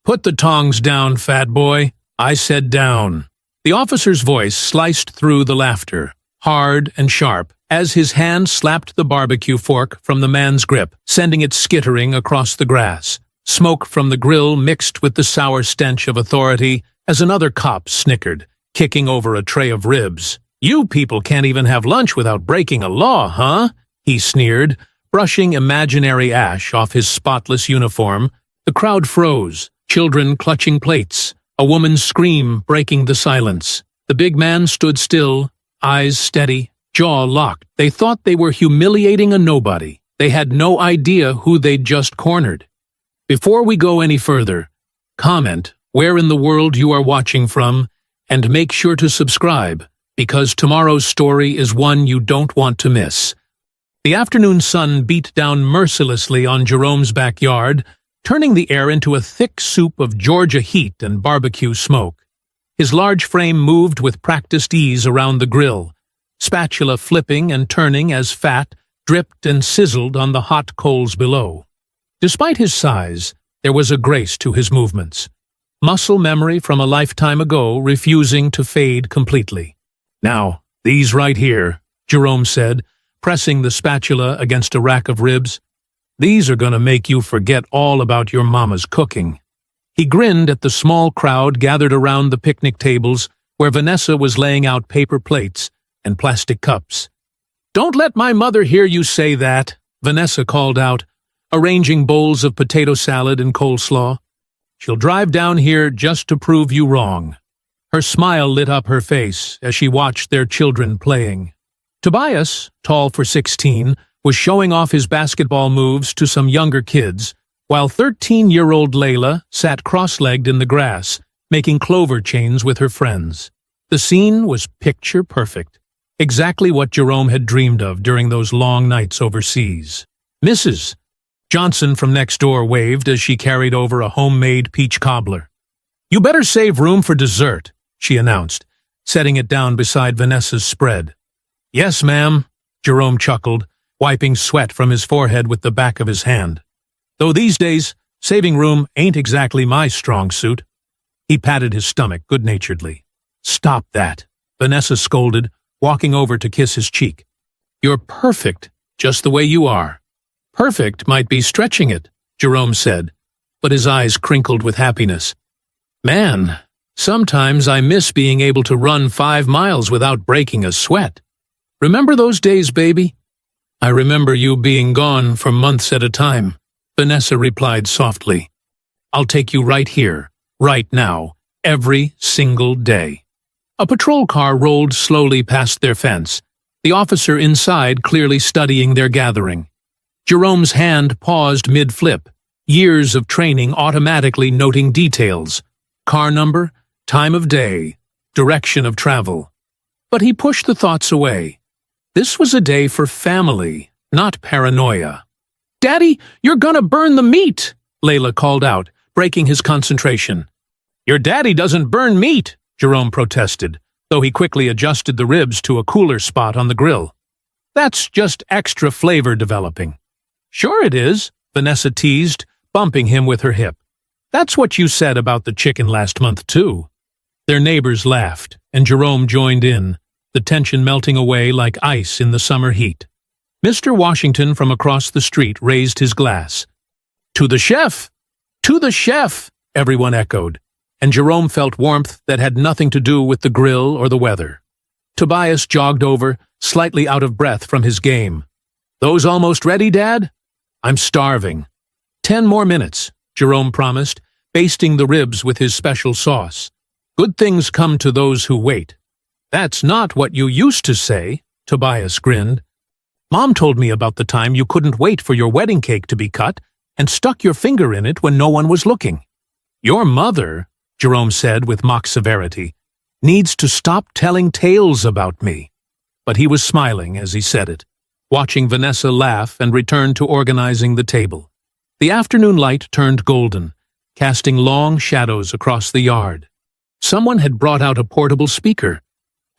"Put the tongs down, fat boy. I said down." The officer's voice sliced through the laughter, hard and sharp, as his hand slapped the barbecue fork from the man's grip, sending it skittering across the grass. Smoke from the grill mixed with the sour stench of authority as another cop snickered, kicking over a tray of ribs. "You people can't even have lunch without breaking a law, huh?" he sneered, brushing imaginary ash off his spotless uniform. The crowd froze, children clutching plates, a woman's scream breaking the silence. The big man stood still, eyes steady, jaw locked. They thought they were humiliating a nobody. They had no idea who they'd just cornered. Before we go any further, comment where in the world you are watching from, and make sure to subscribe, because tomorrow's story is one you don't want to miss. The afternoon sun beat down mercilessly on Jerome's backyard, turning the air into a thick soup of Georgia heat and barbecue smoke. His large frame moved with practiced ease around the grill, spatula flipping and turning as fat dripped and sizzled on the hot coals below. Despite his size, there was a grace to his movements, muscle memory from a lifetime ago refusing to fade completely. "Now, these right here," Jerome said, pressing the spatula against a rack of ribs. "These are gonna make you forget all about your mama's cooking." He grinned at the small crowd gathered around the picnic tables where Vanessa was laying out paper plates and plastic cups. "Don't let my mother hear you say that," Vanessa called out, arranging bowls of potato salad and coleslaw. "She'll drive down here just to prove you wrong." Her smile lit up her face as she watched their children playing. Tobias, tall for 16, was showing off his basketball moves to some younger kids, while 13-year-old Layla sat cross-legged in the grass, making clover chains with her friends. The scene was picture perfect, exactly what Jerome had dreamed of during those long nights overseas. "Mrs. Johnson from next door waved as she carried over a homemade peach cobbler. "You better save room for dessert," she announced, setting it down beside Vanessa's spread. "Yes, ma'am," Jerome chuckled, wiping sweat from his forehead with the back of his hand. "Though these days, saving room ain't exactly my strong suit." He patted his stomach good-naturedly. "Stop that," Vanessa scolded, walking over to kiss his cheek. "You're perfect, just the way you are." "Perfect might be stretching it," Jerome said, but his eyes crinkled with happiness. "Man, sometimes I miss being able to run 5 miles without breaking a sweat. Remember those days, baby?" "I remember you being gone for months at a time," Vanessa replied softly. "I'll take you right here, right now, every single day." A patrol car rolled slowly past their fence, the officer inside clearly studying their gathering. Jerome's hand paused mid-flip, years of training automatically noting details: car number, time of day, direction of travel. But he pushed the thoughts away. This was a day for family, not paranoia. "Daddy, you're gonna burn the meat!" Layla called out, breaking his concentration. "Your daddy doesn't burn meat," Jerome protested, though he quickly adjusted the ribs to a cooler spot on the grill. "That's just extra flavor developing." "Sure it is," Vanessa teased, bumping him with her hip. "That's what you said about the chicken last month, too." Their neighbors laughed, and Jerome joined in, the tension melting away like ice in the summer heat. Mr. Washington from across the street raised his glass. "To the chef! To the chef!" everyone echoed, and Jerome felt warmth that had nothing to do with the grill or the weather. Tobias jogged over, slightly out of breath from his game. "Those almost ready, Dad?" "I'm starving." 10 more minutes, Jerome promised, basting the ribs with his special sauce. "Good things come to those who wait." "That's not what you used to say," Tobias grinned. "Mom told me about the time you couldn't wait for your wedding cake to be cut and stuck your finger in it when no one was looking." "Your mother," Jerome said with mock severity, "needs to stop telling tales about me." But he was smiling as he said it, watching Vanessa laugh and return to organizing the table. The afternoon light turned golden, casting long shadows across the yard. Someone had brought out a portable speaker,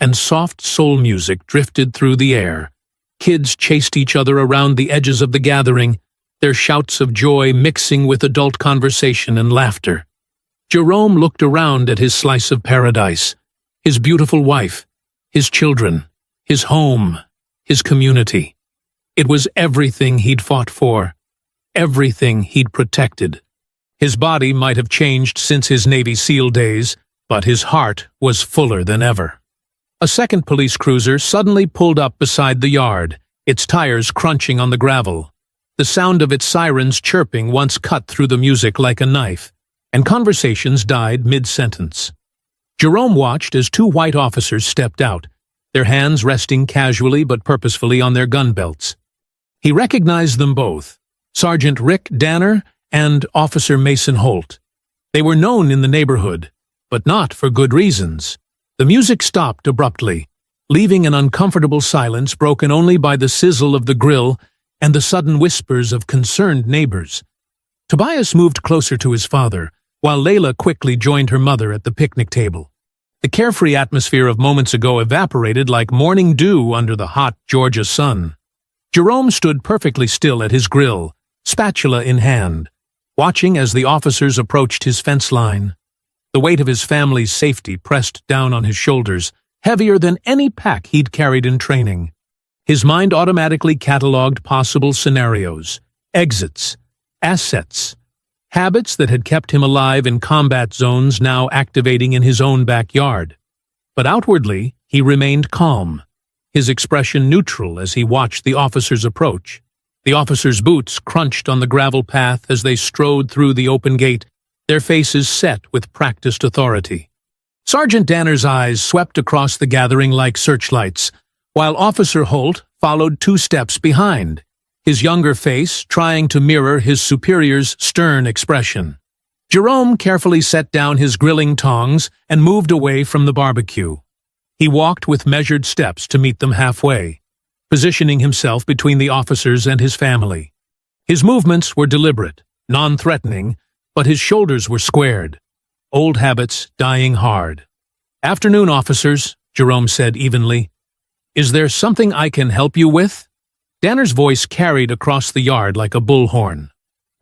and soft soul music drifted through the air. Kids chased each other around the edges of the gathering, their shouts of joy mixing with adult conversation and laughter. Jerome looked around at his slice of paradise, his beautiful wife, his children, his home, his community. It was everything he'd fought for, everything he'd protected. His body might have changed since his Navy SEAL days, but his heart was fuller than ever. A second police cruiser suddenly pulled up beside the yard, its tires crunching on the gravel. The sound of its sirens chirping once cut through the music like a knife, and conversations died mid-sentence. Jerome watched as two white officers stepped out, their hands resting casually but purposefully on their gun belts. He recognized them both, Sergeant Rick Danner and Officer Mason Holt. They were known in the neighborhood, but not for good reasons. The music stopped abruptly, leaving an uncomfortable silence broken only by the sizzle of the grill and the sudden whispers of concerned neighbors. Tobias moved closer to his father, while Layla quickly joined her mother at the picnic table. The carefree atmosphere of moments ago evaporated like morning dew under the hot Georgia sun. Jerome stood perfectly still at his grill, spatula in hand, watching as the officers approached his fence line. The weight of his family's safety pressed down on his shoulders, heavier than any pack he'd carried in training. His mind automatically catalogued possible scenarios, exits, assets, habits that had kept him alive in combat zones now activating in his own backyard. But outwardly, he remained calm, his expression neutral as he watched the officers approach. The officers' boots crunched on the gravel path as they strode through the open gate, their faces set with practiced authority. Sergeant Danner's eyes swept across the gathering like searchlights, while Officer Holt followed 2 steps behind, his younger face trying to mirror his superior's stern expression. Jerome carefully set down his grilling tongs and moved away from the barbecue. He walked with measured steps to meet them halfway, positioning himself between the officers and his family. His movements were deliberate, non-threatening, but his shoulders were squared, old habits dying hard. "Afternoon, officers," Jerome said evenly. "Is there something I can help you with?" Danner's voice carried across the yard like a bullhorn.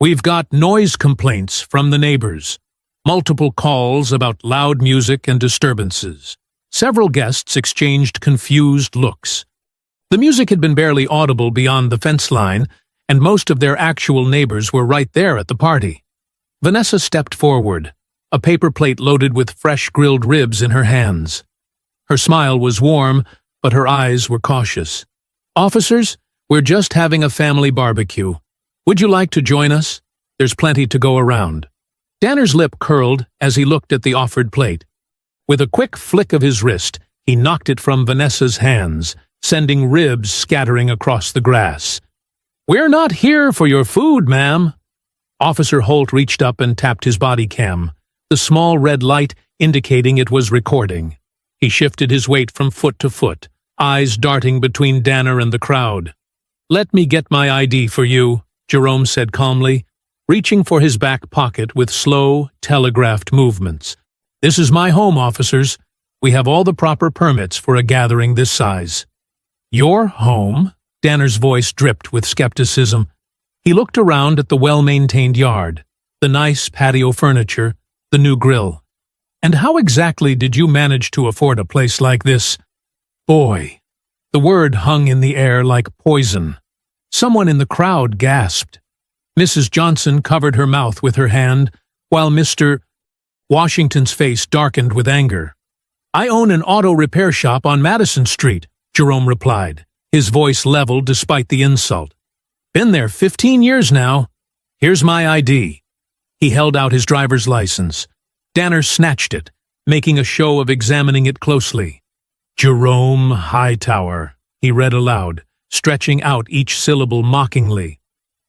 "We've got noise complaints from the neighbors, multiple calls about loud music and disturbances." Several guests exchanged confused looks. The music had been barely audible beyond the fence line, and most of their actual neighbors were right there at the party. Vanessa stepped forward, a paper plate loaded with fresh grilled ribs in her hands. Her smile was warm, but her eyes were cautious. "Officers, we're just having a family barbecue. Would you like to join us? There's plenty to go around." Danner's lip curled as he looked at the offered plate. With a quick flick of his wrist, he knocked it from Vanessa's hands, sending ribs scattering across the grass. "We're not here for your food, ma'am." Officer Holt reached up and tapped his body cam, the small red light indicating it was recording. He shifted his weight from foot to foot, eyes darting between Danner and the crowd. "Let me get my ID for you," Jerome said calmly, reaching for his back pocket with slow, telegraphed movements. "This is my home, officers. We have all the proper permits for a gathering this size." "Your home?" Danner's voice dripped with skepticism. He looked around at the well-maintained yard, the nice patio furniture, the new grill. "And how exactly did you manage to afford a place like this?" "Boy." The word hung in the air like poison. Someone in the crowd gasped. Mrs. Johnson covered her mouth with her hand, while Mr. Washington's face darkened with anger. "I own an auto repair shop on Madison Street," Jerome replied, his voice leveled despite the insult. "Been there 15 years now. Here's my ID." He held out his driver's license. Danner snatched it, making a show of examining it closely. "Jerome Hightower," he read aloud, stretching out each syllable mockingly.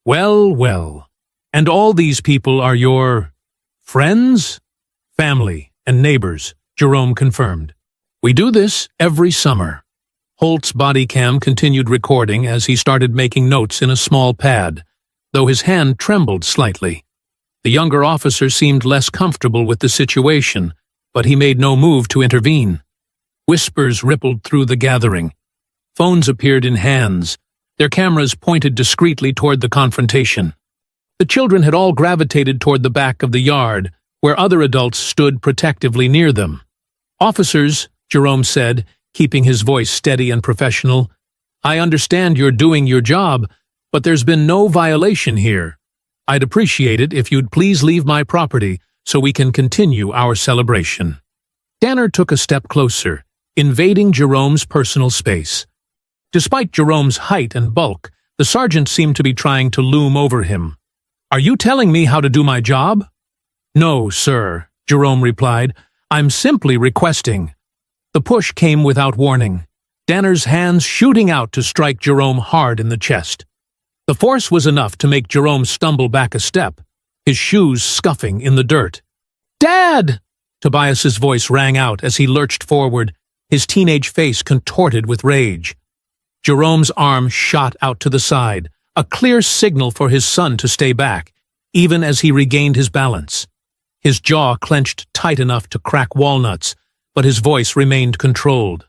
"Well, well. And all these people are your friends?" "Family and neighbors," Jerome confirmed. "We do this every summer." Holt's body cam continued recording as he started making notes in a small pad, though his hand trembled slightly. The younger officer seemed less comfortable with the situation, but he made no move to intervene. Whispers rippled through the gathering. Phones appeared in hands, their cameras pointed discreetly toward the confrontation. The children had all gravitated toward the back of the yard, where other adults stood protectively near them. "Officers," Jerome said, keeping his voice steady and professional, "I understand you're doing your job, but there's been no violation here. I'd appreciate it if you'd please leave my property so we can continue our celebration." Danner took a step closer, invading Jerome's personal space. Despite Jerome's height and bulk, the sergeant seemed to be trying to loom over him. "Are you telling me how to do my job?" "No, sir," Jerome replied. "I'm simply requesting." The push came without warning, Danner's hands shooting out to strike Jerome hard in the chest. The force was enough to make Jerome stumble back a step, his shoes scuffing in the dirt. "Dad!" Tobias's voice rang out as he lurched forward, his teenage face contorted with rage. Jerome's arm shot out to the side, a clear signal for his son to stay back, even as he regained his balance. His jaw clenched tight enough to crack walnuts, but his voice remained controlled.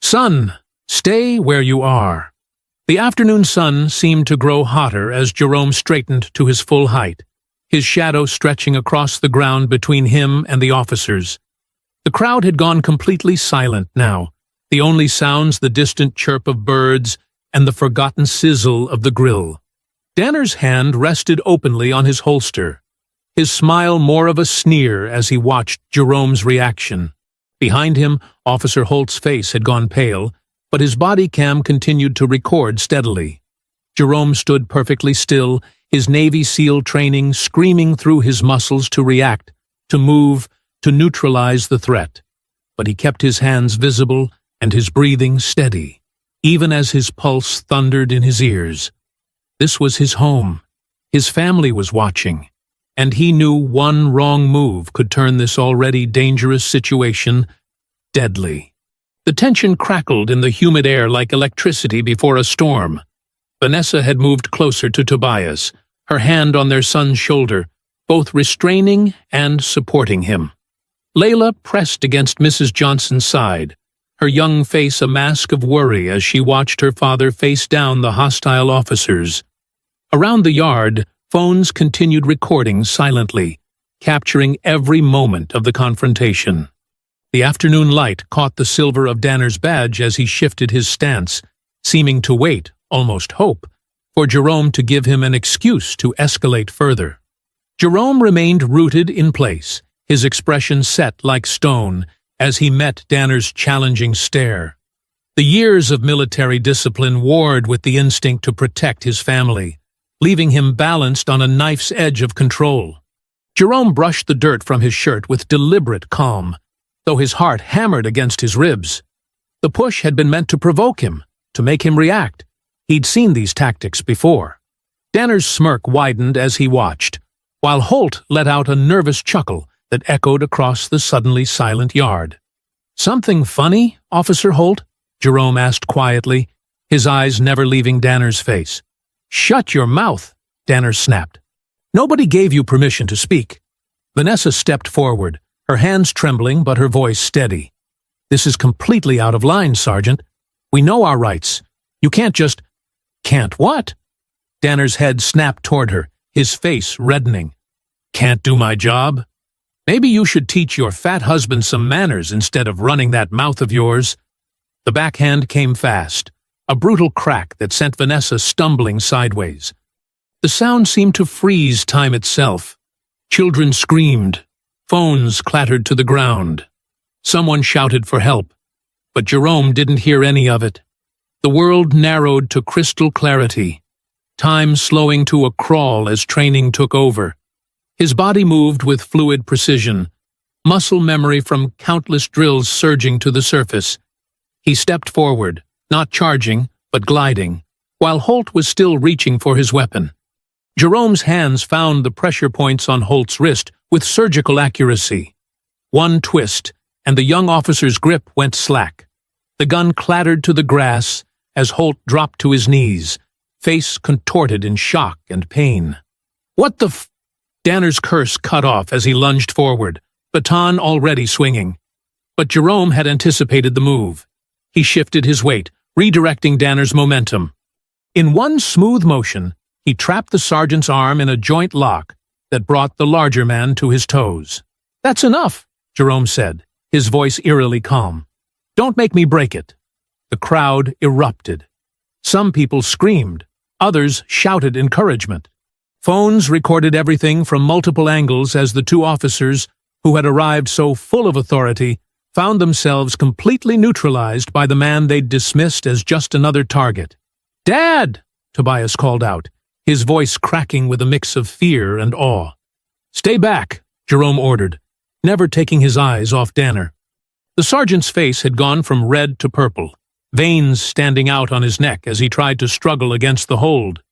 "Son, stay where you are." The afternoon sun seemed to grow hotter as Jerome straightened to his full height, his shadow stretching across the ground between him and the officers. The crowd had gone completely silent now, the only sounds the distant chirp of birds and the forgotten sizzle of the grill. Danner's hand rested openly on his holster, his smile more of a sneer as he watched Jerome's reaction. Behind him, Officer Holt's face had gone pale, but his body cam continued to record steadily. Jerome stood perfectly still, his Navy SEAL training screaming through his muscles to react, to move, to neutralize the threat. But he kept his hands visible and his breathing steady, even as his pulse thundered in his ears. This was his home. His family was watching, and he knew one wrong move could turn this already dangerous situation deadly. The tension crackled in the humid air like electricity before a storm. Vanessa had moved closer to Tobias, her hand on their son's shoulder, both restraining and supporting him. Layla pressed against Mrs. Johnson's side, her young face a mask of worry as she watched her father face down the hostile officers. Around the yard, phones continued recording silently, capturing every moment of the confrontation. The afternoon light caught the silver of Danner's badge as he shifted his stance, seeming to wait, almost hope, for Jerome to give him an excuse to escalate further. Jerome remained rooted in place, his expression set like stone, as he met Danner's challenging stare. The years of military discipline warred with the instinct to protect his family, leaving him balanced on a knife's edge of control. Jerome brushed the dirt from his shirt with deliberate calm, though his heart hammered against his ribs. The push had been meant to provoke him, to make him react. He'd seen these tactics before. Danner's smirk widened as he watched, while Holt let out a nervous chuckle that echoed across the suddenly silent yard. "Something funny, Officer Holt?" Jerome asked quietly, his eyes never leaving Danner's face. "Shut your mouth," Danner snapped. "Nobody gave you permission to speak." Vanessa stepped forward, her hands trembling but her voice steady. "This is completely out of line, Sergeant. We know our rights. You can't just—" "Can't what?" Danner's head snapped toward her, his face reddening. "Can't do my job? Maybe you should teach your fat husband some manners instead of running that mouth of yours." The backhand came fast, a brutal crack that sent Vanessa stumbling sideways. The sound seemed to freeze time itself. Children screamed. Phones clattered to the ground. Someone shouted for help, but Jerome didn't hear any of it. The world narrowed to crystal clarity, time slowing to a crawl as training took over. His body moved with fluid precision, muscle memory from countless drills surging to the surface. He stepped forward, not charging, but gliding, while Holt was still reaching for his weapon. Jerome's hands found the pressure points on Holt's wrist with surgical accuracy. One twist, and the young officer's grip went slack. The gun clattered to the grass as Holt dropped to his knees, face contorted in shock and pain. "What the f—" Danner's curse cut off as he lunged forward, baton already swinging. But Jerome had anticipated the move. He shifted his weight, redirecting Danner's momentum. In one smooth motion, he trapped the sergeant's arm in a joint lock that brought the larger man to his toes. "That's enough," Jerome said, his voice eerily calm. "Don't make me break it." The crowd erupted. Some people screamed. Others shouted encouragement. Phones recorded everything from multiple angles as the two officers, who had arrived so full of authority, found themselves completely neutralized by the man they'd dismissed as just another target. "Dad!" Tobias called out, his voice cracking with a mix of fear and awe. "Stay back," Jerome ordered, never taking his eyes off Danner. The sergeant's face had gone from red to purple, veins standing out on his neck as he tried to struggle against the hold.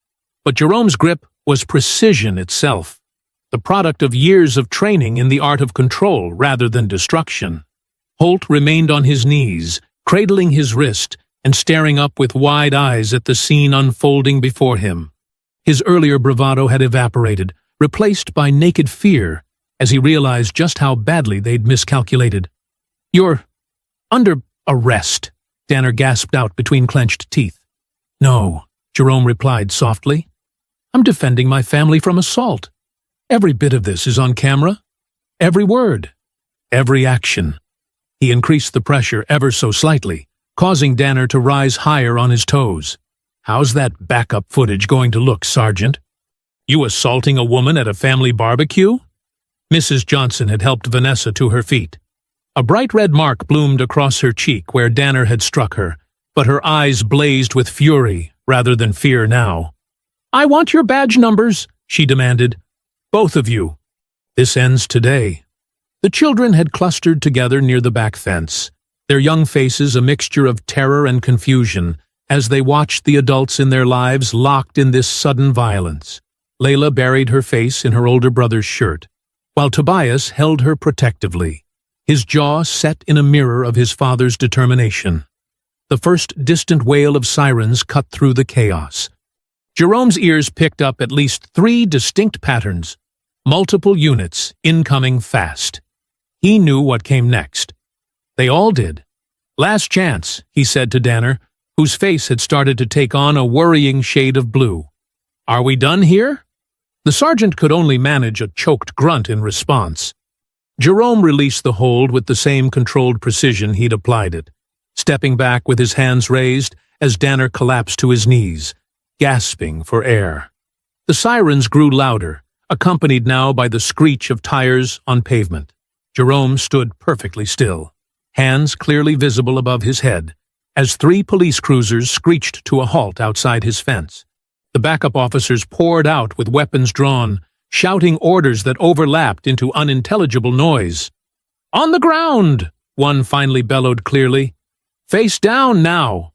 But Jerome's grip was precision itself, the product of years of training in the art of control rather than destruction. Holt remained on his knees, cradling his wrist and staring up with wide eyes at the scene unfolding before him. His earlier bravado had evaporated, replaced by naked fear, as he realized just how badly they'd miscalculated. "You're under arrest," Danner gasped out between clenched teeth. "No," Jerome replied softly. "I'm defending my family from assault. Every bit of this is on camera. Every word. Every action." He increased the pressure ever so slightly, causing Danner to rise higher on his toes. "How's that backup footage going to look, Sergeant? You assaulting a woman at a family barbecue?" Mrs. Johnson had helped Vanessa to her feet. A bright red mark bloomed across her cheek where Danner had struck her, but her eyes blazed with fury rather than fear now. "I want your badge numbers," she demanded. "Both of you. This ends today." The children had clustered together near the back fence, their young faces a mixture of terror and confusion as they watched the adults in their lives locked in this sudden violence. Layla buried her face in her older brother's shirt, while Tobias held her protectively, his jaw set in a mirror of his father's determination. The first distant wail of sirens cut through the chaos. Jerome's ears picked up at least 3 distinct patterns, multiple units, incoming fast. He knew what came next. They all did. "Last chance," he said to Danner, whose face had started to take on a worrying shade of blue. "Are we done here?" The sergeant could only manage a choked grunt in response. Jerome released the hold with the same controlled precision he'd applied it, stepping back with his hands raised as Danner collapsed to his knees, gasping for air. The sirens grew louder, accompanied now by the screech of tires on pavement. Jerome stood perfectly still, hands clearly visible above his head, as 3 police cruisers screeched to a halt outside his fence. The backup officers poured out with weapons drawn, shouting orders that overlapped into unintelligible noise. "On the ground!" one finally bellowed clearly. "Face down now!"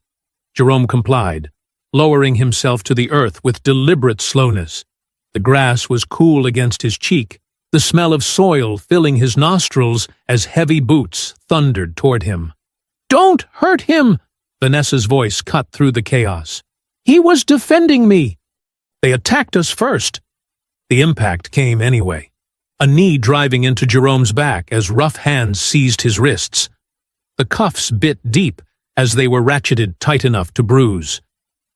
Jerome complied, lowering himself to the earth with deliberate slowness. The grass was cool against his cheek, the smell of soil filling his nostrils as heavy boots thundered toward him. "Don't hurt him!" Vanessa's voice cut through the chaos. "He was defending me!" "They attacked us first!" The impact came anyway, a knee driving into Jerome's back as rough hands seized his wrists. The cuffs bit deep as they were ratcheted tight enough to bruise.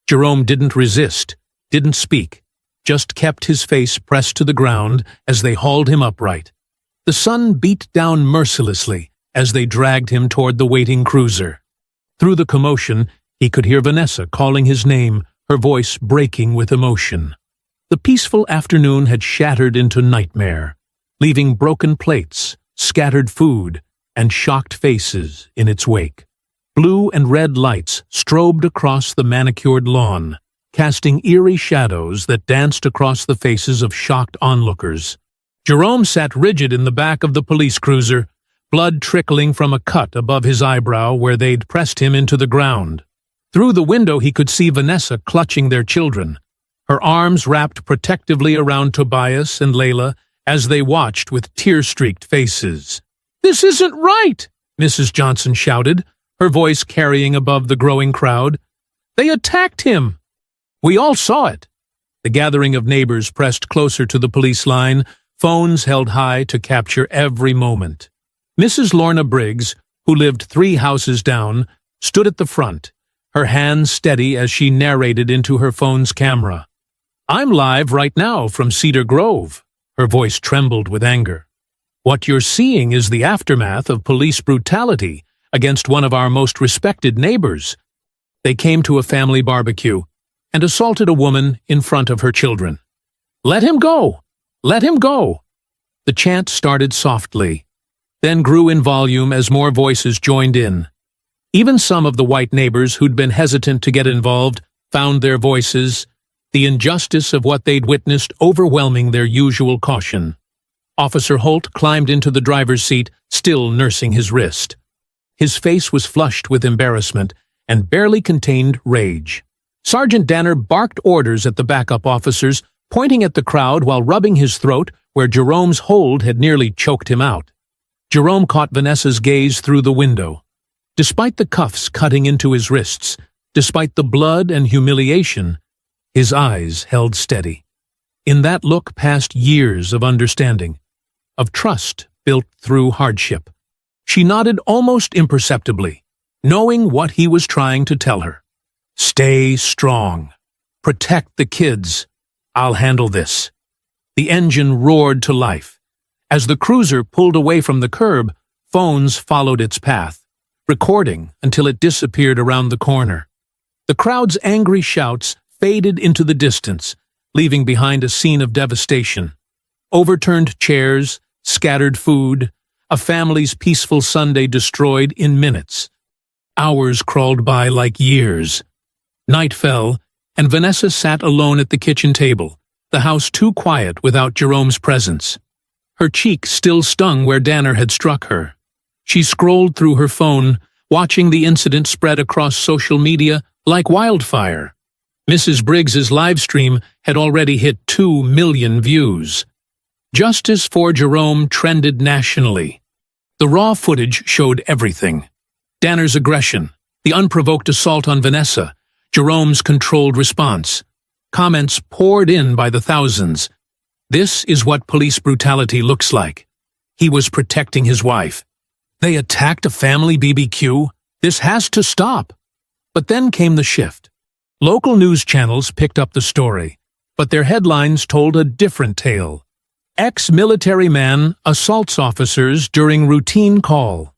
Jerome didn't resist, didn't speak, just kept his face pressed to the ground as they hauled him upright. The sun beat down mercilessly as they dragged him toward the waiting cruiser. Through the commotion, he could hear Vanessa calling his name, her voice breaking with emotion. The peaceful afternoon had shattered into nightmare, leaving broken plates, scattered food, and shocked faces in its wake. Blue and red lights strobed across the manicured lawn, casting eerie shadows that danced across the faces of shocked onlookers. Jerome sat rigid in the back of the police cruiser, blood trickling from a cut above his eyebrow where they'd pressed him into the ground. Through the window he could see Vanessa clutching their children, her arms wrapped protectively around Tobias and Layla as they watched with tear-streaked faces. "This isn't right!" Mrs. Johnson shouted, her voice carrying above the growing crowd. "They attacked him!" We all saw it. The gathering of neighbors pressed closer to the police line, phones held high to capture every moment. Mrs. Lorna Briggs, who lived 3 houses down, stood at the front, her hands steady as she narrated into her phone's camera. "I'm live right now from Cedar Grove." Her voice trembled with anger. What you're seeing is the aftermath of police brutality against one of our most respected neighbors. They came to a family barbecue and assaulted a woman in front of her children. Let him go! Let him go! The chant started softly, then grew in volume as more voices joined in. Even some of the white neighbors who'd been hesitant to get involved found their voices, the injustice of what they'd witnessed overwhelming their usual caution. Officer Holt climbed into the driver's seat, still nursing his wrist. His face was flushed with embarrassment and barely contained rage. Sergeant Danner barked orders at the backup officers, pointing at the crowd while rubbing his throat where Jerome's hold had nearly choked him out. Jerome caught Vanessa's gaze through the window. Despite the cuffs cutting into his wrists, despite the blood and humiliation, his eyes held steady. In that look passed years of understanding, of trust built through hardship. She nodded almost imperceptibly, knowing what he was trying to tell her. Stay strong. Protect the kids. I'll handle this. The engine roared to life. As the cruiser pulled away from the curb, phones followed its path, recording until it disappeared around the corner. The crowd's angry shouts faded into the distance, leaving behind a scene of devastation. Overturned chairs, scattered food, a family's peaceful Sunday destroyed in minutes. Hours crawled by like years. Night fell, and Vanessa sat alone at the kitchen table, the house too quiet without Jerome's presence. Her cheek still stung where Danner had struck her. She scrolled through her phone, watching the incident spread across social media like wildfire. Mrs. Briggs's live stream had already hit 2 million views. Justice for Jerome trended nationally. The raw footage showed everything. Danner's aggression, the unprovoked assault on Vanessa, Jerome's controlled response. Comments poured in by the thousands. This is what police brutality looks like. He was protecting his wife. They attacked a family BBQ? This has to stop. But then came the shift. Local news channels picked up the story, but their headlines told a different tale. Ex-military man assaults officers during routine call.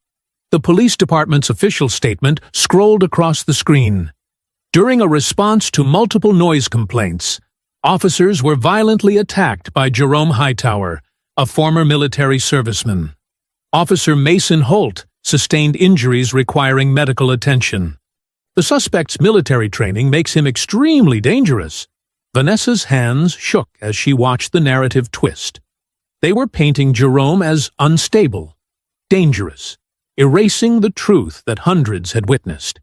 The police department's official statement scrolled across the screen. During a response to multiple noise complaints, officers were violently attacked by Jerome Hightower, a former military serviceman. Officer Mason Holt sustained injuries requiring medical attention. The suspect's military training makes him extremely dangerous. Vanessa's hands shook as she watched the narrative twist. They were painting Jerome as unstable, dangerous, erasing the truth that hundreds had witnessed.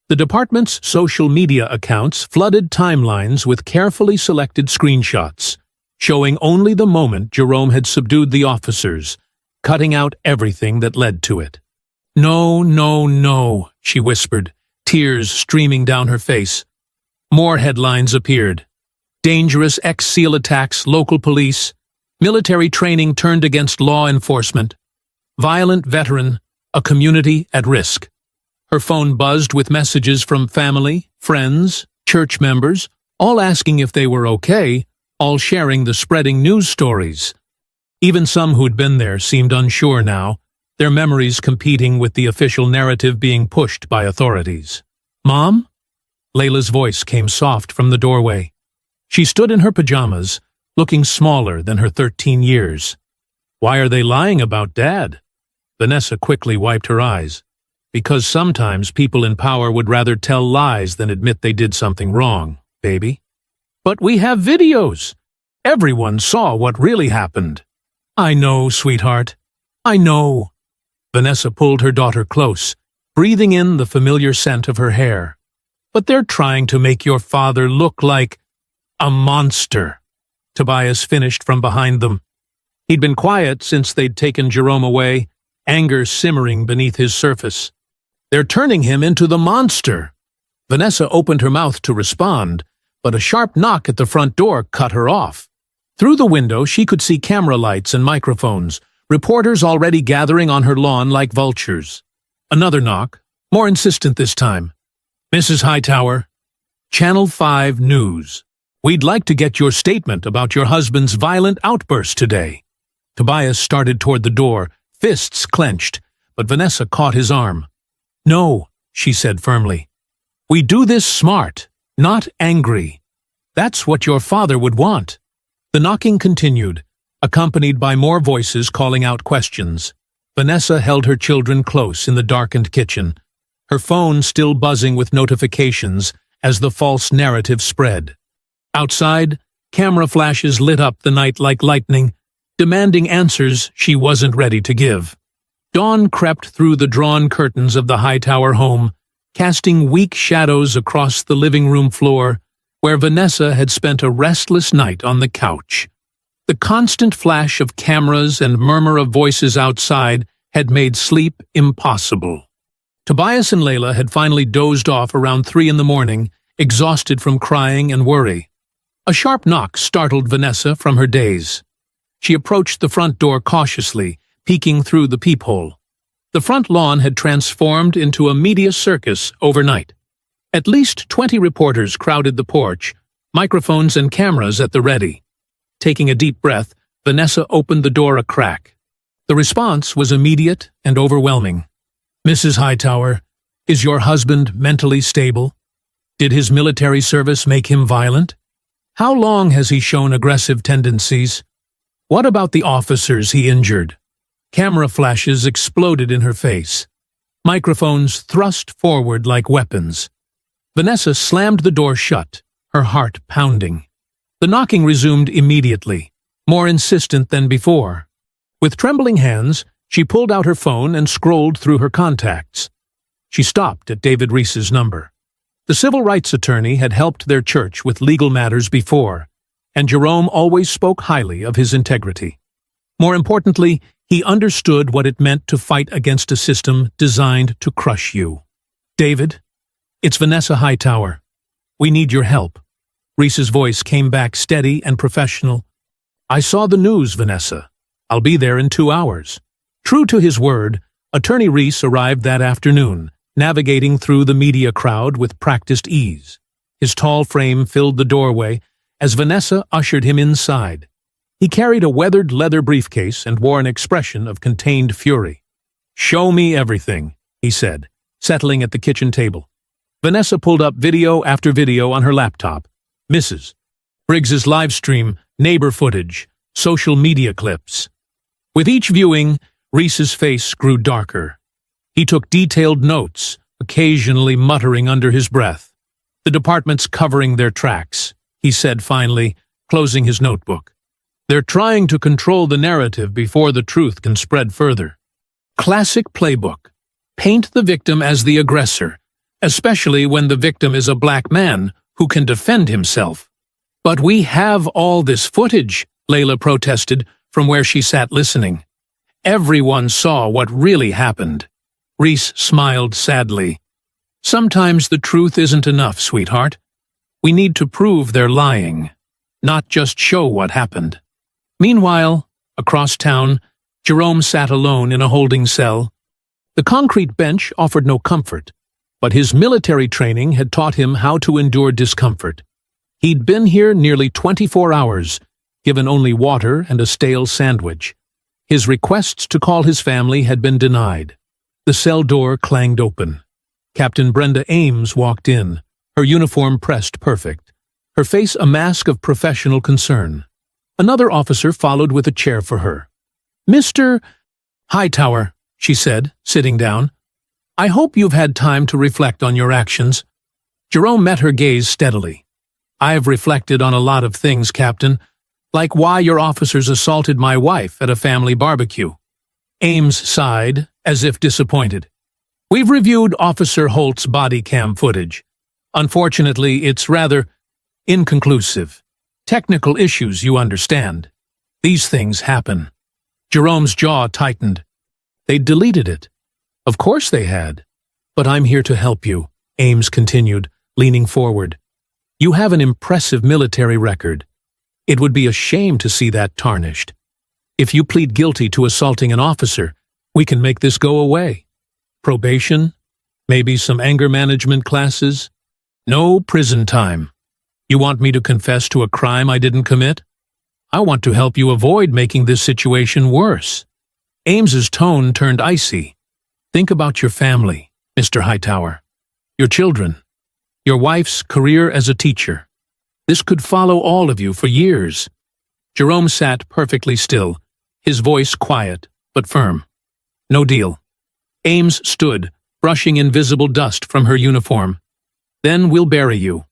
The department's social media accounts flooded timelines with carefully selected screenshots, showing only the moment Jerome had subdued the officers, cutting out everything that led to it. No, no, no, she whispered, tears streaming down her face. More headlines appeared. Dangerous ex-SEAL attacks, local police, military training turned against law enforcement, violent veteran, a community at risk. Her phone buzzed with messages from family, friends, church members, all asking if they were okay, all sharing the spreading news stories. Even some who'd been there seemed unsure now, their memories competing with the official narrative being pushed by authorities. "Mom?" Layla's voice came soft from the doorway. She stood in her pajamas, looking smaller than her 13 years. "Why are they lying about Dad?" Vanessa quickly wiped her eyes. "Because sometimes people in power would rather tell lies than admit they did something wrong, baby." "But we have videos. Everyone saw what really happened." "I know, sweetheart. I know." Vanessa pulled her daughter close, breathing in the familiar scent of her hair. "But they're trying to make your father look like a monster." Tobias finished from behind them. He'd been quiet since they'd taken Jerome away, anger simmering beneath his surface. "They're turning him into the monster." Vanessa opened her mouth to respond, but a sharp knock at the front door cut her off. Through the window, she could see camera lights and microphones, reporters already gathering on her lawn like vultures. Another knock, more insistent this time. "Mrs. Hightower, Channel 5 News. We'd like to get your statement about your husband's violent outburst today." Tobias started toward the door, fists clenched, but Vanessa caught his arm. "No," she said firmly. "We do this smart, not angry. That's what your father would want." The knocking continued, accompanied by more voices calling out questions. Vanessa held her children close in the darkened kitchen, her phone still buzzing with notifications as the false narrative spread. Outside, camera flashes lit up the night like lightning, demanding answers she wasn't ready to give. Dawn crept through the drawn curtains of the Hightower home, casting weak shadows across the living room floor, where Vanessa had spent a restless night on the couch. The constant flash of cameras and murmur of voices outside had made sleep impossible. Tobias and Layla had finally dozed off around 3 a.m, exhausted from crying and worry. A sharp knock startled Vanessa from her daze. She approached the front door cautiously, peeking through the peephole. The front lawn had transformed into a media circus overnight. At least 20 reporters crowded the porch, microphones and cameras at the ready. Taking a deep breath, Vanessa opened the door a crack. The response was immediate and overwhelming. "Mrs. Hightower, is your husband mentally stable? Did his military service make him violent? How long has he shown aggressive tendencies? What about the officers he injured?" Camera flashes exploded in her face. Microphones thrust forward like weapons. Vanessa slammed the door shut, her heart pounding. The knocking resumed immediately, more insistent than before. With trembling hands, she pulled out her phone and scrolled through her contacts. She stopped at David Reese's number. The civil rights attorney had helped their church with legal matters before, and Jerome always spoke highly of his integrity. More importantly, he understood what it meant to fight against a system designed to crush you. "David, it's Vanessa Hightower. We need your help." Reese's voice came back steady and professional. "I saw the news, Vanessa. I'll be there in 2 hours." True to his word, Attorney Reese arrived that afternoon, navigating through the media crowd with practiced ease. His tall frame filled the doorway as Vanessa ushered him inside. He carried a weathered leather briefcase and wore an expression of contained fury. "Show me everything," he said, settling at the kitchen table. Vanessa pulled up video after video on her laptop. Mrs. Briggs's live stream, neighbor footage, social media clips. With each viewing, Reese's face grew darker. He took detailed notes, occasionally muttering under his breath. "The department's covering their tracks," he said finally, closing his notebook. "They're trying to control the narrative before the truth can spread further." Classic playbook. Paint the victim as the aggressor, especially when the victim is a black man who can defend himself. "But we have all this footage," Layla protested from where she sat listening. "Everyone saw what really happened." Reese smiled sadly. "Sometimes the truth isn't enough, sweetheart. We need to prove they're lying, not just show what happened." Meanwhile, across town, Jerome sat alone in a holding cell. The concrete bench offered no comfort, but his military training had taught him how to endure discomfort. He'd been here nearly 24 hours, given only water and a stale sandwich. His requests to call his family had been denied. The cell door clanged open. Captain Brenda Ames walked in, her uniform pressed perfect, her face a mask of professional concern. Another officer followed with a chair for her. "Mr. Hightower," she said, sitting down, "I hope you've had time to reflect on your actions." Jerome met her gaze steadily. "I've reflected on a lot of things, Captain, like why your officers assaulted my wife at a family barbecue." Ames sighed, as if disappointed. "We've reviewed Officer Holt's body cam footage. Unfortunately, it's rather inconclusive. Technical issues, you understand. These things happen." Jerome's jaw tightened. "They'd deleted it." "Of course they had. But I'm here to help you," Ames continued, leaning forward. "You have an impressive military record. It would be a shame to see that tarnished. If you plead guilty to assaulting an officer, we can make this go away. Probation? Maybe some anger management classes? No prison time. You want me to confess to a crime I didn't commit?" I want to help you avoid making this situation worse." Ames's tone turned icy. "Think about your family, Mr. Hightower. Your children. Your wife's career as a teacher. This could follow all of you for years." Jerome sat perfectly still, his voice quiet but firm. "No deal." Ames stood, brushing invisible dust from her uniform. "Then we'll bury you.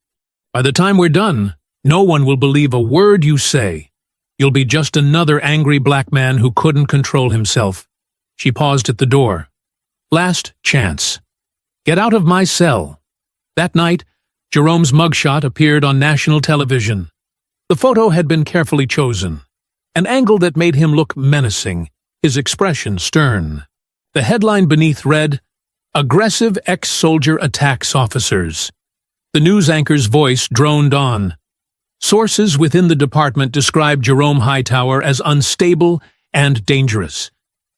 By the time we're done, no one will believe a word you say. You'll be just another angry black man who couldn't control himself." She paused at the door. "Last chance. Get out of my cell." That night, Jerome's mugshot appeared on national television. The photo had been carefully chosen, an angle that made him look menacing, his expression stern. The headline beneath read, "Aggressive ex-soldier attacks officers." The news anchor's voice droned on. Sources within the department described Jerome Hightower as unstable and dangerous.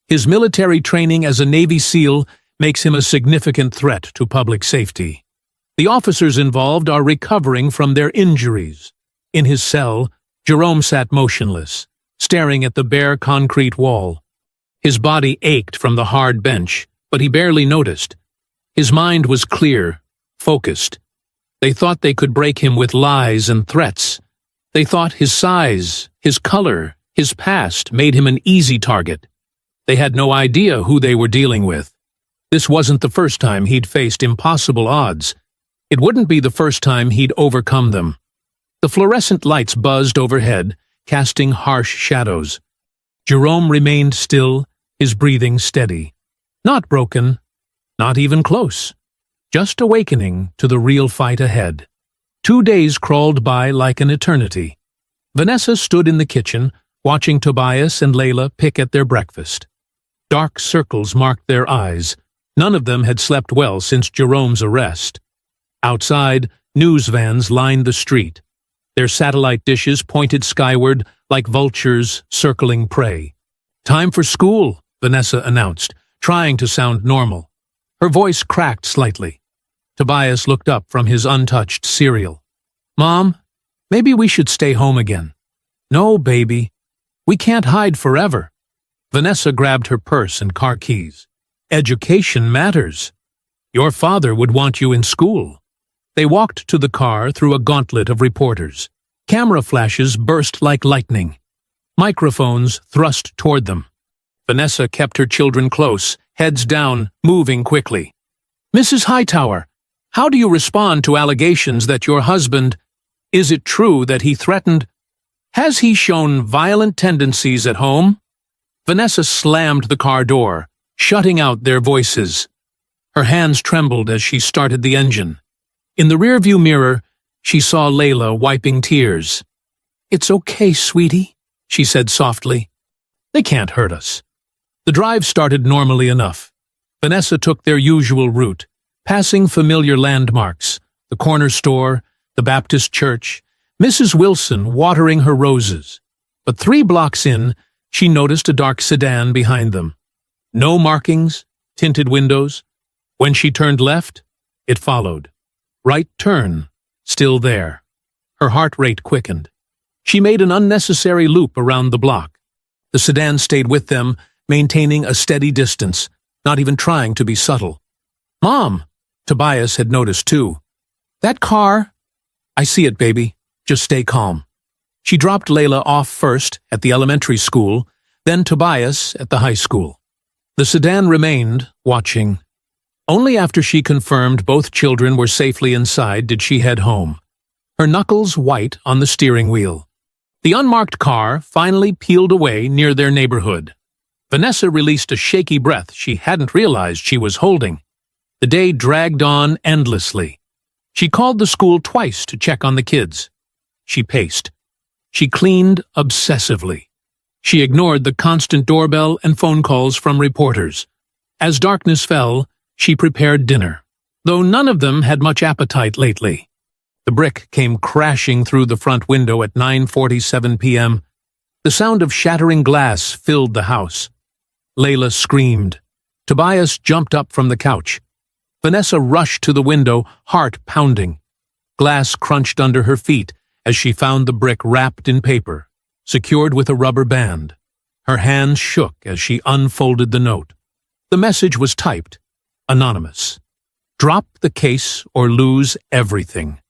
His military training as a Navy SEAL makes him a significant threat to public safety. The officers involved are recovering from their injuries. In his cell, Jerome sat motionless, staring at the bare concrete wall. His body ached from the hard bench, but he barely noticed. His mind was clear, focused. They thought they could break him with lies and threats. They thought his size, his color, his past made him an easy target. They had no idea who they were dealing with. This wasn't the first time he'd faced impossible odds. It wouldn't be the first time he'd overcome them. The fluorescent lights buzzed overhead, casting harsh shadows. Jerome remained still, his breathing steady. Not broken, not even close. Just awakening to the real fight ahead. 2 days crawled by like an eternity. Vanessa stood in the kitchen, watching Tobias and Layla pick at their breakfast. Dark circles marked their eyes. None of them had slept well since Jerome's arrest. Outside, news vans lined the street. Their satellite dishes pointed skyward like vultures circling prey. "Time for school," Vanessa announced, trying to sound normal. Her voice cracked slightly. Tobias looked up from his untouched cereal. "Mom, maybe we should stay home again." "No, baby. We can't hide forever." Vanessa grabbed her purse and car keys. "Education matters. Your father would want you in school." They walked to the car through a gauntlet of reporters. Camera flashes burst like lightning. Microphones thrust toward them. Vanessa kept her children close, heads down, moving quickly. "Mrs. Hightower, how do you respond to allegations that your husband— is it true that he threatened— has he shown violent tendencies at home?" Vanessa slammed the car door, shutting out their voices. Her hands trembled as she started the engine. In the rearview mirror, she saw Layla wiping tears. "It's okay, sweetie," she said softly. "They can't hurt us." The drive started normally enough. Vanessa took their usual route, passing familiar landmarks, the corner store, the Baptist church, Mrs. Wilson watering her roses. But 3 blocks in, she noticed a dark sedan behind them. No markings, tinted windows. When she turned left, it followed. Right turn, still there. Her heart rate quickened. She made an unnecessary loop around the block. The sedan stayed with them, maintaining a steady distance, not even trying to be subtle. "Mom," Tobias had noticed too. "That car—" "I see it, baby. Just stay calm." She dropped Layla off first at the elementary school, then Tobias at the high school. The sedan remained, watching. Only after she confirmed both children were safely inside did she head home, her knuckles white on the steering wheel. The unmarked car finally peeled away near their neighborhood. Vanessa released a shaky breath she hadn't realized she was holding. The day dragged on endlessly. She called the school twice to check on the kids. She paced. She cleaned obsessively. She ignored the constant doorbell and phone calls from reporters. As darkness fell, she prepared dinner, though none of them had much appetite lately. The brick came crashing through the front window at 9:47 p.m. The sound of shattering glass filled the house. Layla screamed. Tobias jumped up from the couch. Vanessa rushed to the window, heart pounding. Glass crunched under her feet as she found the brick wrapped in paper, secured with a rubber band. Her hands shook as she unfolded the note. The message was typed, anonymous. Drop the case or lose everything.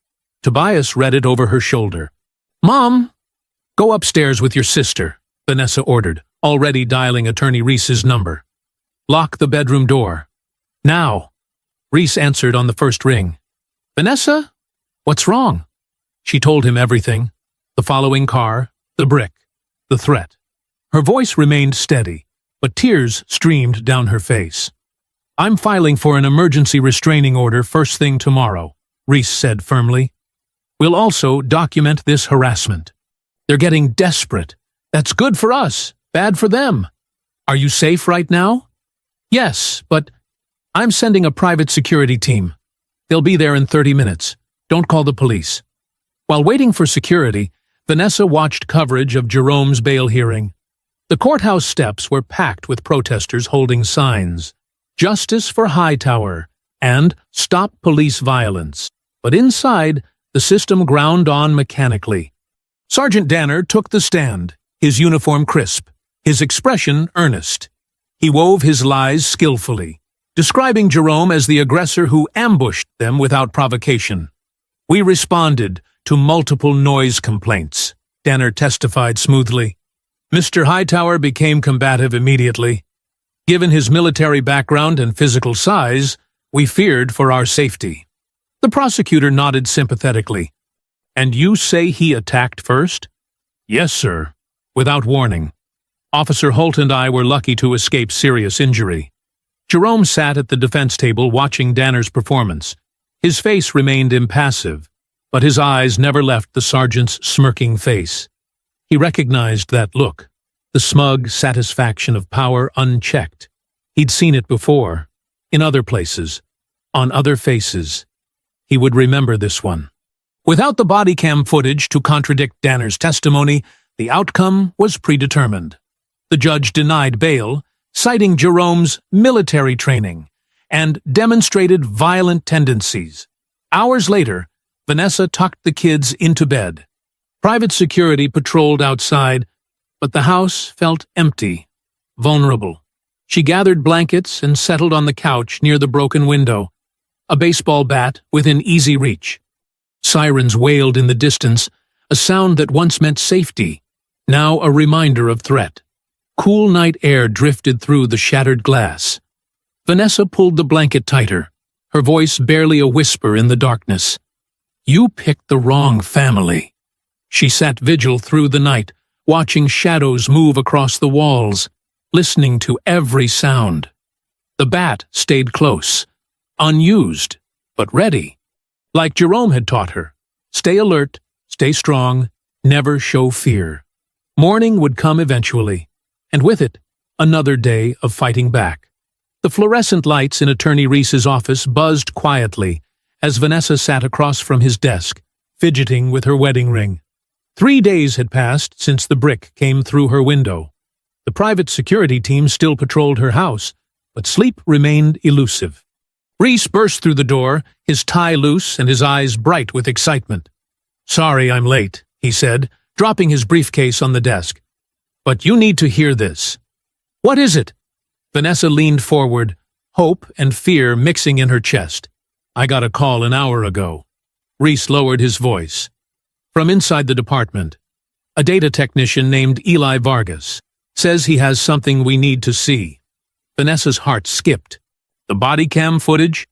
Tobias read it over her shoulder. Mom, go upstairs with your sister, Vanessa ordered, already dialing Attorney Reese's number. Lock the bedroom door. Now. Reese answered on the first ring. Vanessa? What's wrong? She told him everything. The following car, the brick, the threat. Her voice remained steady, but tears streamed down her face. I'm filing for an emergency restraining order first thing tomorrow, Reese said firmly. We'll also document this harassment. They're getting desperate. That's good for us, bad for them. Are you safe right now? Yes, but I'm sending a private security team. They'll be there in 30 minutes. Don't call the police. While waiting for security, Vanessa watched coverage of Jerome's bail hearing. The courthouse steps were packed with protesters holding signs, Justice for Hightower and Stop Police Violence. But inside, the system ground on mechanically. Sergeant Danner took the stand, his uniform crisp, his expression earnest. He wove his lies skillfully, describing Jerome as the aggressor who ambushed them without provocation. We responded to multiple noise complaints, Danner testified smoothly. Mr. Hightower became combative immediately. Given his military background and physical size, we feared for our safety. The prosecutor nodded sympathetically. And you say he attacked first? Yes, sir, without warning. Officer Holt and I were lucky to escape serious injury. Jerome sat at the defense table watching Danner's performance. His face remained impassive, but his eyes never left the sergeant's smirking face. He recognized that look, the smug satisfaction of power unchecked. He'd seen it before, in other places, on other faces. He would remember this one. Without the body cam footage to contradict Danner's testimony, the outcome was predetermined. The judge denied bail, citing Jerome's military training and demonstrated violent tendencies. Hours later, Vanessa tucked the kids into bed. Private security patrolled outside, but the house felt empty, vulnerable. She gathered blankets and settled on the couch near the broken window, a baseball bat within easy reach. Sirens wailed in the distance, a sound that once meant safety, now a reminder of threat. Cool night air drifted through the shattered glass. Vanessa pulled the blanket tighter, her voice barely a whisper in the darkness. You picked the wrong family. She sat vigil through the night, watching shadows move across the walls, listening to every sound. The bat stayed close, unused, but ready. Like Jerome had taught her, stay alert, stay strong, never show fear. Morning would come eventually, and with it, another day of fighting back. The fluorescent lights in Attorney Reese's office buzzed quietly as Vanessa sat across from his desk, fidgeting with her wedding ring. 3 days had passed since the brick came through her window. The private security team still patrolled her house, but sleep remained elusive. Reese burst through the door, his tie loose and his eyes bright with excitement. Sorry I'm late, he said, dropping his briefcase on the desk. But you need to hear this. What is it? Vanessa leaned forward, hope and fear mixing in her chest. I got a call an hour ago. Reese lowered his voice. From inside the department, a data technician named Eli Vargas says he has something we need to see. Vanessa's heart skipped. The body cam footage?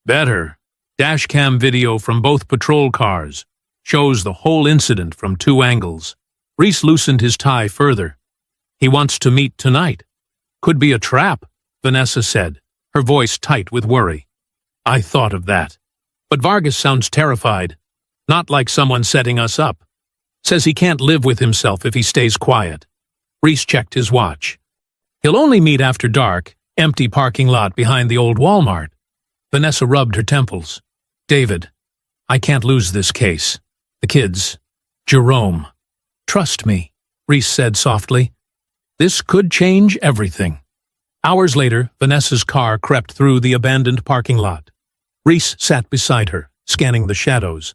Better. Dash cam video from both patrol cars shows the whole incident from 2 angles. Reese loosened his tie further. He wants to meet tonight. Could be a trap, Vanessa said, her voice tight with worry. I thought of that. But Vargas sounds terrified. Not like someone setting us up. Says he can't live with himself if he stays quiet. Reese checked his watch. He'll only meet after dark, empty parking lot behind the old Walmart. Vanessa rubbed her temples. David, I can't lose this case. The kids. Jerome. Trust me, Reese said softly. This could change everything. Hours later, Vanessa's car crept through the abandoned parking lot. Reese sat beside her, scanning the shadows.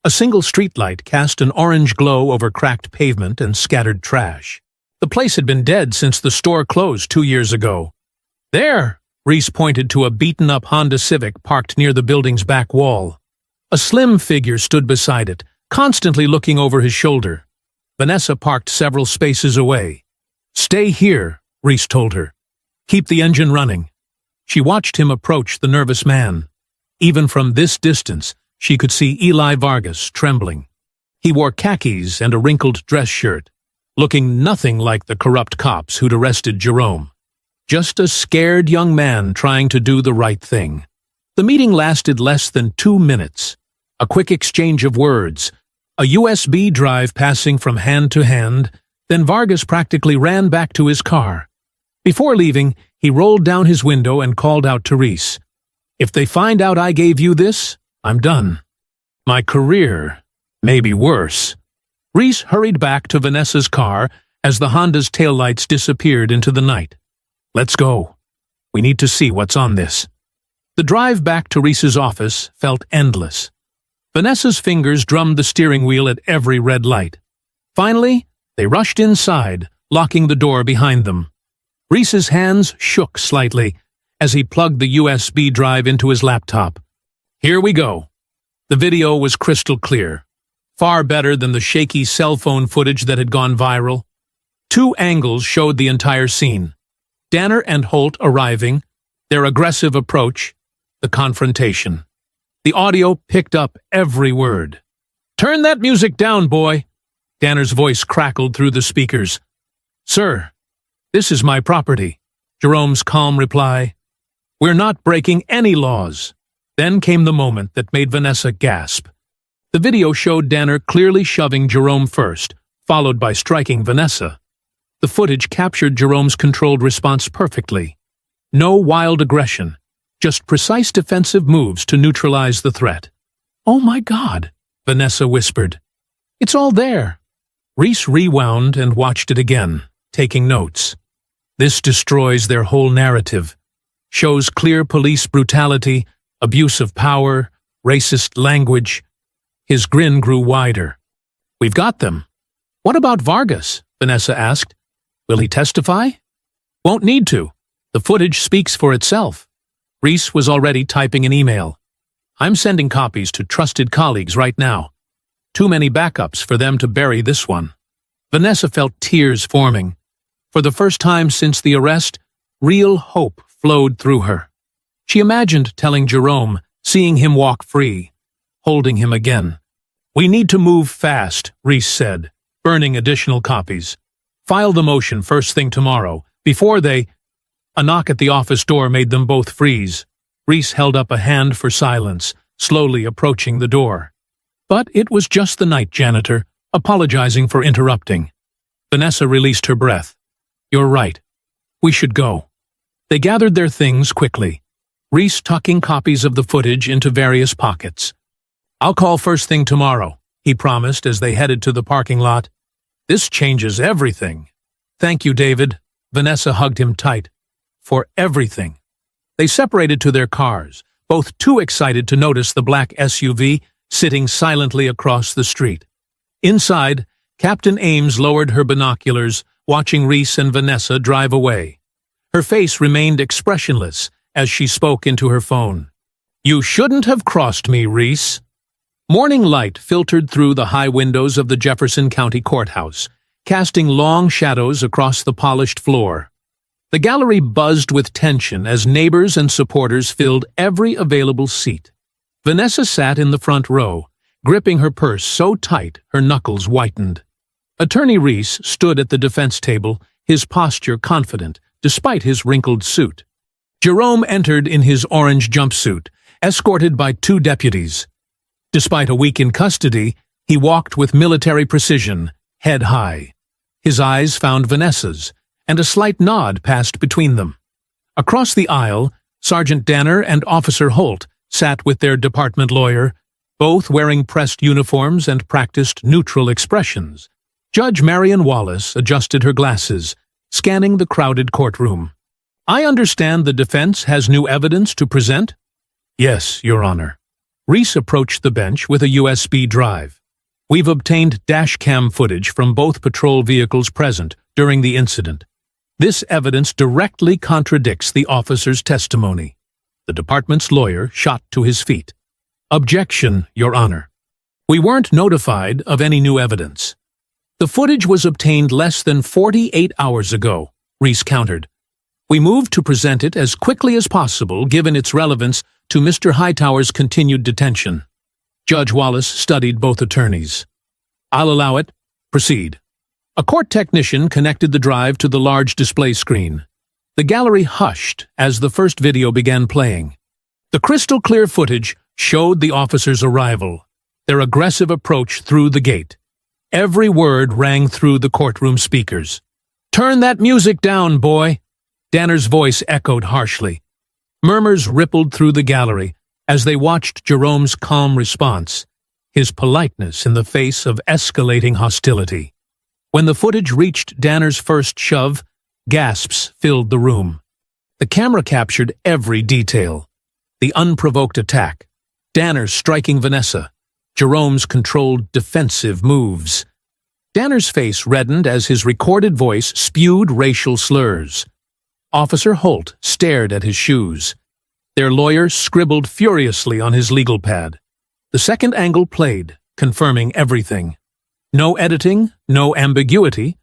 A single streetlight cast an orange glow over cracked pavement and scattered trash. The place had been dead since the store closed 2 years ago. "There!" Reese pointed to a beaten-up Honda Civic parked near the building's back wall. A slim figure stood beside it, constantly looking over his shoulder. Vanessa parked several spaces away. "Stay here," Reese told her. "Keep the engine running." She watched him approach the nervous man. Even from this distance, she could see Eli Vargas trembling. He wore khakis and a wrinkled dress shirt, looking nothing like the corrupt cops who'd arrested Jerome. Just a scared young man trying to do the right thing. The meeting lasted less than 2 minutes. A quick exchange of words, a USB drive passing from hand to hand, then Vargas practically ran back to his car. Before leaving, he rolled down his window and called out to Reese. "If they find out I gave you this, I'm done. My career may be worse." Reese hurried back to Vanessa's car as the Honda's taillights disappeared into the night. "Let's go. We need to see what's on this." The drive back to Reese's office felt endless. Vanessa's fingers drummed the steering wheel at every red light. Finally, they rushed inside, locking the door behind them. Reese's hands shook slightly as he plugged the USB drive into his laptop. "Here we go." The video was crystal clear, far better than the shaky cell phone footage that had gone viral. 2 angles showed the entire scene. Danner and Holt arriving, their aggressive approach, the confrontation. The audio picked up every word. "Turn that music down, boy!" Danner's voice crackled through the speakers. "Sir, this is my property." Jerome's calm reply. "We're not breaking any laws." Then came the moment that made Vanessa gasp. The video showed Danner clearly shoving Jerome first, followed by striking Vanessa. The footage captured Jerome's controlled response perfectly. No wild aggression, just precise defensive moves to neutralize the threat. "Oh my God," Vanessa whispered. "It's all there." Reese rewound and watched it again, taking notes. This destroys their whole narrative. Shows clear police brutality, abuse of power, racist language. His grin grew wider. "We've got them." "What about Vargas?" Vanessa asked. "Will he testify?" "Won't need to. The footage speaks for itself." Reese was already typing an email. "I'm sending copies to trusted colleagues right now. Too many backups for them to bury this one." Vanessa felt tears forming. For the first time since the arrest, real hope flowed through her. She imagined telling Jerome, seeing him walk free, holding him again. "We need to move fast," Reese said, burning additional copies. "File the motion first thing tomorrow, before they—" A knock at the office door made them both freeze. Reese held up a hand for silence, slowly approaching the door. But it was just the night janitor, apologizing for interrupting. Vanessa released her breath. "You're right. We should go." They gathered their things quickly, Reese tucking copies of the footage into various pockets. "I'll call first thing tomorrow," he promised as they headed to the parking lot. "This changes everything." "Thank you, David." Vanessa hugged him tight. "For everything." They separated to their cars, both too excited to notice the black SUV sitting silently across the street. Inside, Captain Ames lowered her binoculars, watching Reese and Vanessa drive away. Her face remained expressionless as she spoke into her phone. "You shouldn't have crossed me, Reese." Morning light filtered through the high windows of the Jefferson County Courthouse, casting long shadows across the polished floor. The gallery buzzed with tension as neighbors and supporters filled every available seat. Vanessa sat in the front row, gripping her purse so tight her knuckles whitened. Attorney Reese stood at the defense table, his posture confident, despite his wrinkled suit. Jerome entered in his orange jumpsuit, escorted by 2 deputies. Despite a week in custody, he walked with military precision, head high. His eyes found Vanessa's, and a slight nod passed between them. Across the aisle, Sergeant Danner and Officer Holt sat with their department lawyer, both wearing pressed uniforms and practiced neutral expressions. Judge Marion Wallace adjusted her glasses, scanning the crowded courtroom. "I understand the defense has new evidence to present?" "Yes, Your Honor." Reese approached the bench with a USB drive. We've obtained dashcam footage from both patrol vehicles present during the incident. This evidence directly contradicts the officer's testimony. The department's lawyer shot to his feet. Objection, Your Honor. We weren't notified of any new evidence. The footage was obtained less than 48 hours ago, Reese countered. We moved to present it as quickly as possible given its relevance to Mr. Hightower's continued detention. Judge Wallace studied both attorneys. I'll allow it. Proceed. A court technician connected the drive to the large display screen. The gallery hushed as the first video began playing. The crystal-clear footage showed the officers' arrival, their aggressive approach through the gate. Every word rang through the courtroom speakers. "Turn that music down, boy!" Danner's voice echoed harshly. Murmurs rippled through the gallery as they watched Jerome's calm response, his politeness in the face of escalating hostility. When the footage reached Danner's first shove, gasps filled the room. The camera captured every detail. The unprovoked attack, Danner striking Vanessa, Jerome's controlled defensive moves. Danner's face reddened as his recorded voice spewed racial slurs. Officer Holt stared at his shoes. Their lawyer scribbled furiously on his legal pad. The second angle played, confirming everything. No editing, no ambiguity,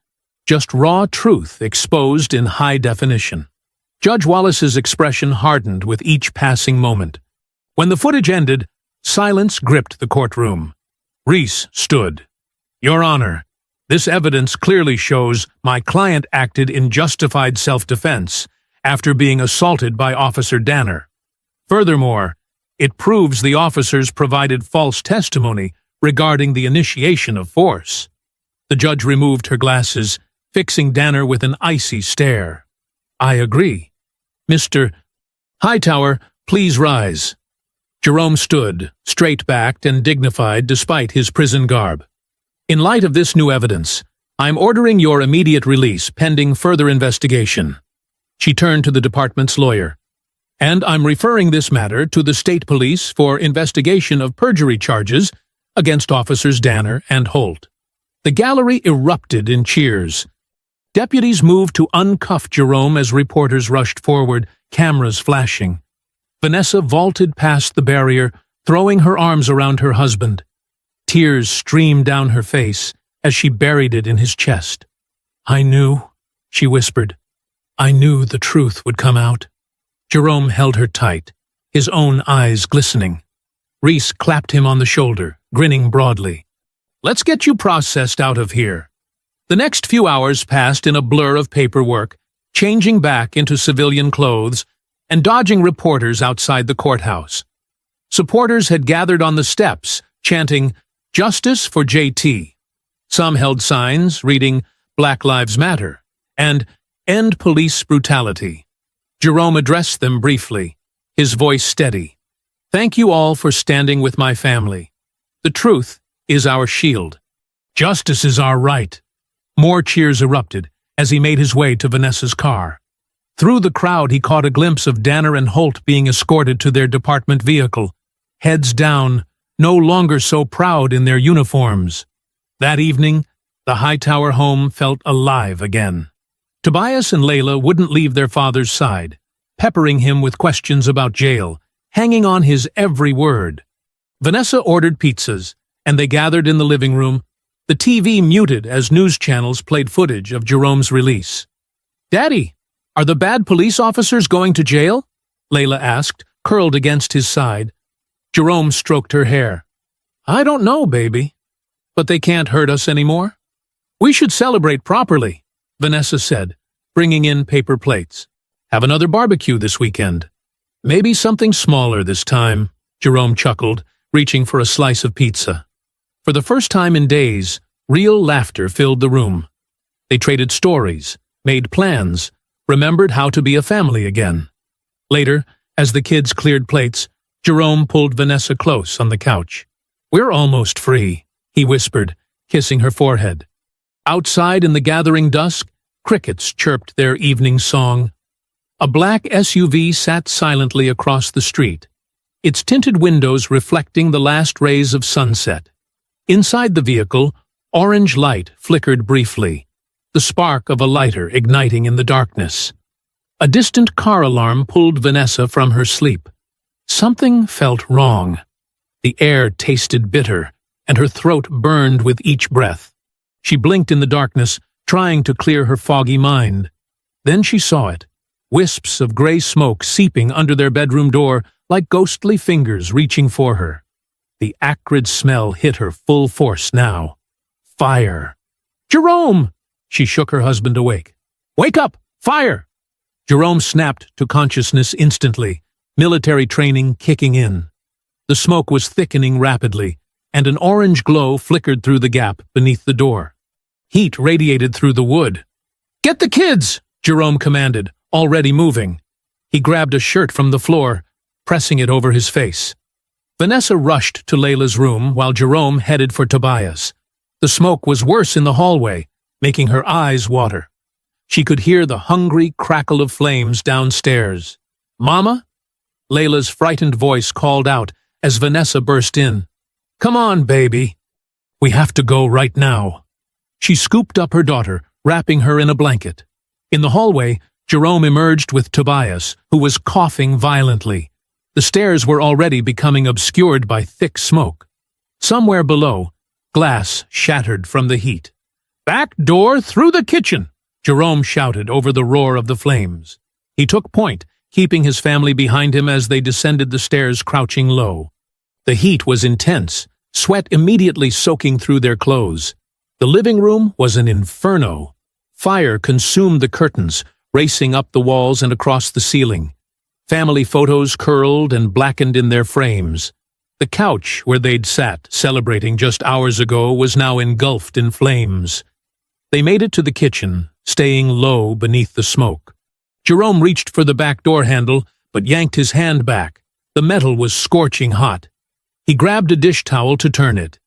just raw truth exposed in high definition. Judge Wallace's expression hardened with each passing moment. When the footage ended, silence gripped the courtroom. Reese stood. Your Honor, this evidence clearly shows my client acted in justified self-defense after being assaulted by Officer Danner. Furthermore, it proves the officers provided false testimony regarding the initiation of force. The judge removed her glasses, fixing Danner with an icy stare. I agree. Mr. Hightower, please rise. Jerome stood, straight-backed and dignified despite his prison garb. In light of this new evidence, I'm ordering your immediate release pending further investigation. She turned to the department's lawyer. And I'm referring this matter to the state police for investigation of perjury charges against Officers Danner and Holt. The gallery erupted in cheers. Deputies moved to uncuff Jerome as reporters rushed forward, cameras flashing. Vanessa vaulted past the barrier, throwing her arms around her husband. Tears streamed down her face as she buried it in his chest. I knew, she whispered. I knew the truth would come out. Jerome held her tight, his own eyes glistening. Reese clapped him on the shoulder, grinning broadly. Let's get you processed out of here. The next few hours passed in a blur of paperwork, changing back into civilian clothes and dodging reporters outside the courthouse. Supporters had gathered on the steps, chanting, Justice for JT. Some held signs reading, Black Lives Matter, and End Police Brutality. Jerome addressed them briefly, his voice steady. Thank you all for standing with my family. The truth is our shield. Justice is our right. More cheers erupted as he made his way to Vanessa's car. Through the crowd, he caught a glimpse of Danner and Holt being escorted to their department vehicle, heads down, no longer so proud in their uniforms. That evening, the Hightower home felt alive again. Tobias and Layla wouldn't leave their father's side, peppering him with questions about jail, hanging on his every word. Vanessa ordered pizzas, and they gathered in the living room, the TV muted as news channels played footage of Jerome's release. Daddy, are the bad police officers going to jail? Layla asked, curled against his side. Jerome stroked her hair. I don't know, baby. But they can't hurt us anymore. We should celebrate properly, Vanessa said, bringing in paper plates. Have another barbecue this weekend. Maybe something smaller this time, Jerome chuckled, reaching for a slice of pizza. For the first time in days, real laughter filled the room. They traded stories, made plans, remembered how to be a family again. Later, as the kids cleared plates, Jerome pulled Vanessa close on the couch. We're almost free, he whispered, kissing her forehead. Outside in the gathering dusk, crickets chirped their evening song. A black SUV sat silently across the street. its tinted windows reflecting the last rays of sunset. Inside the vehicle, orange light flickered briefly, the spark of a lighter igniting in the darkness. A distant car alarm pulled Vanessa from her sleep. Something felt wrong. The air tasted bitter, and her throat burned with each breath. She blinked in the darkness, trying to clear her foggy mind. Then she saw it, wisps of gray smoke seeping under their bedroom door like ghostly fingers reaching for her. The acrid smell hit her full force now. Fire. "Jerome!" She shook her husband awake. "Wake up! Fire!" Jerome snapped to consciousness instantly, military training kicking in. The smoke was thickening rapidly, and an orange glow flickered through the gap beneath the door. Heat radiated through the wood. "Get the kids!" Jerome commanded, already moving. He grabbed a shirt from the floor, pressing it over his face. Vanessa rushed to Layla's room while Jerome headed for Tobias. The smoke was worse in the hallway, making her eyes water. She could hear the hungry crackle of flames downstairs. "Mama?" Layla's frightened voice called out as Vanessa burst in. "Come on, baby. We have to go right now." She scooped up her daughter, wrapping her in a blanket. In the hallway, Jerome emerged with Tobias, who was coughing violently. The stairs were already becoming obscured by thick smoke. Somewhere below, glass shattered from the heat. "Back door through the kitchen!" Jerome shouted over the roar of the flames. He took point, keeping his family behind him as they descended the stairs crouching low. The heat was intense, sweat immediately soaking through their clothes. The living room was an inferno. Fire consumed the curtains, racing up the walls and across the ceiling. Family photos curled and blackened in their frames. The couch where they'd sat, celebrating just hours ago, was now engulfed in flames. They made it to the kitchen, staying low beneath the smoke. Jerome reached for the back door handle, but yanked his hand back. The metal was scorching hot. He grabbed a dish towel to turn it.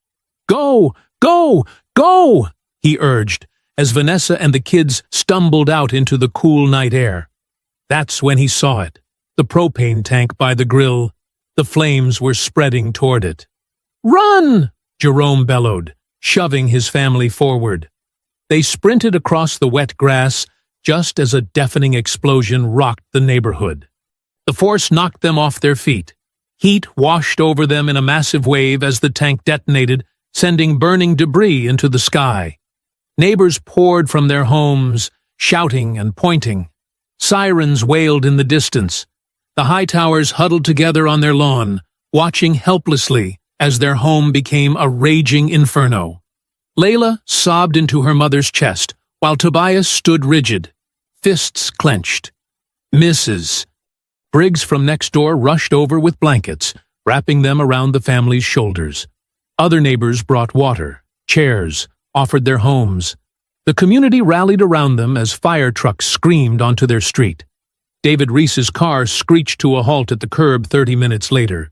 "Go! Go! Go!" he urged, as Vanessa and the kids stumbled out into the cool night air. That's when he saw it, the propane tank by the grill. The flames were spreading toward it. "Run!" Jerome bellowed, shoving his family forward. They sprinted across the wet grass just as a deafening explosion rocked the neighborhood. The force knocked them off their feet. Heat washed over them in a massive wave as the tank detonated, sending burning debris into the sky. Neighbors poured from their homes, shouting and pointing. Sirens wailed in the distance. The Hightowers huddled together on their lawn, watching helplessly as their home became a raging inferno. Layla sobbed into her mother's chest, while Tobias stood rigid, fists clenched. "Mrs." Briggs from next door rushed over with blankets, wrapping them around the family's shoulders. Other neighbors brought water, chairs, offered their homes. The community rallied around them as fire trucks screamed onto their street. David Reese's car screeched to a halt at the curb 30 minutes later.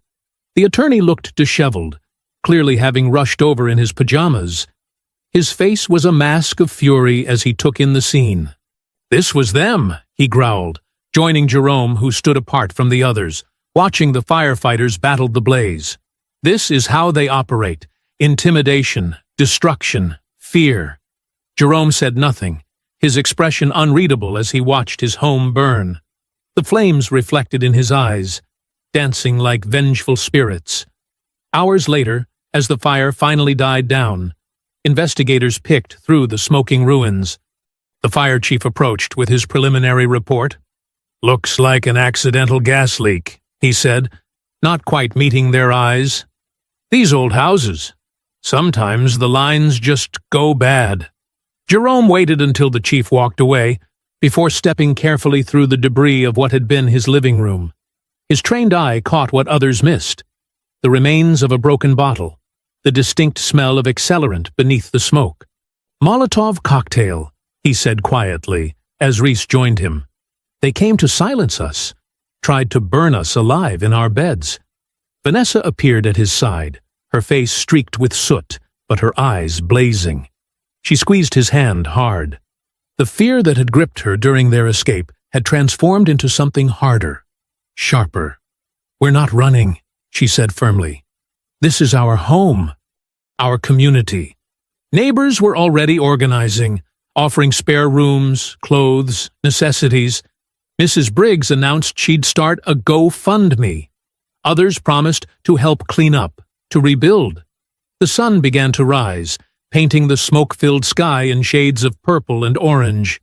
The attorney looked disheveled, clearly having rushed over in his pajamas. His face was a mask of fury as he took in the scene. "This was them," he growled, joining Jerome, who stood apart from the others, watching the firefighters battle the blaze. "This is how they operate: intimidation, destruction, fear." Jerome said nothing, his expression unreadable as he watched his home burn. The flames reflected in his eyes, dancing like vengeful spirits. Hours later, as the fire finally died down, investigators picked through the smoking ruins. The fire chief approached with his preliminary report. "Looks like an accidental gas leak," he said, not quite meeting their eyes. "These old houses. Sometimes the lines just go bad." Jerome waited until the chief walked away, before stepping carefully through the debris of what had been his living room. His trained eye caught what others missed: the remains of a broken bottle, the distinct smell of accelerant beneath the smoke. "Molotov cocktail," he said quietly, as Reese joined him. "They came to silence us, tried to burn us alive in our beds." Vanessa appeared at his side, her face streaked with soot, but her eyes blazing. She squeezed his hand hard. The fear that had gripped her during their escape had transformed into something harder, sharper. "We're not running," she said firmly. This is our home, our community. Neighbors were already organizing, offering spare rooms, clothes, necessities. Mrs. Briggs announced she'd start a GoFundMe. Others promised to help clean up, to rebuild. The sun began to rise, painting the smoke-filled sky in shades of purple and orange.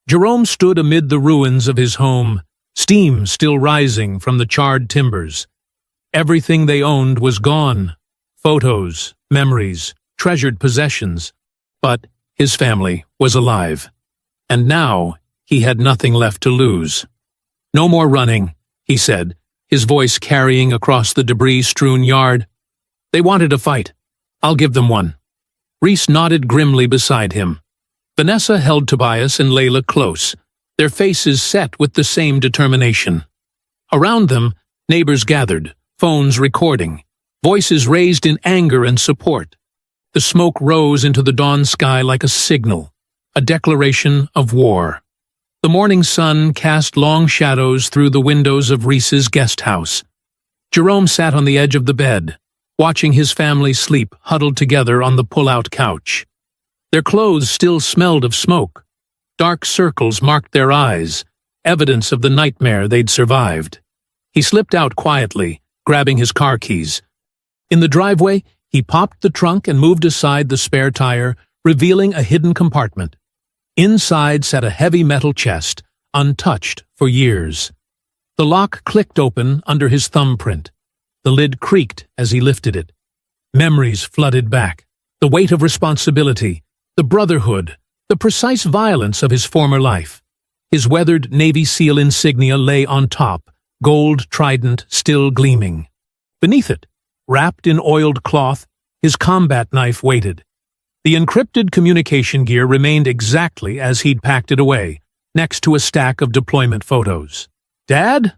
Jerome stood amid the ruins of his home, steam still rising from the charred timbers. Everything they owned was gone. Photos, memories, treasured possessions. But his family was alive. And now he had nothing left to lose. No more running, he said, his voice carrying across the debris-strewn yard. They wanted a fight. I'll give them one. Reese nodded grimly beside him. Vanessa held Tobias and Layla close, their faces set with the same determination. Around them, neighbors gathered, phones recording, voices raised in anger and support. The smoke rose into the dawn sky like a signal, a declaration of war. The morning sun cast long shadows through the windows of Reese's guest house. Jerome sat on the edge of the bed, watching his family sleep huddled together on the pull-out couch. Their clothes still smelled of smoke. Dark circles marked their eyes, evidence of the nightmare they'd survived. He slipped out quietly, grabbing his car keys. In the driveway, he popped the trunk and moved aside the spare tire, revealing a hidden compartment. Inside sat a heavy metal chest, untouched for years. The lock clicked open under his thumbprint. The lid creaked as he lifted it. Memories flooded back. The weight of responsibility, the brotherhood, the precise violence of his former life. His weathered Navy SEAL insignia lay on top, gold trident still gleaming. Beneath it, wrapped in oiled cloth, his combat knife waited. The encrypted communication gear remained exactly as he'd packed it away, next to a stack of deployment photos. "Dad?"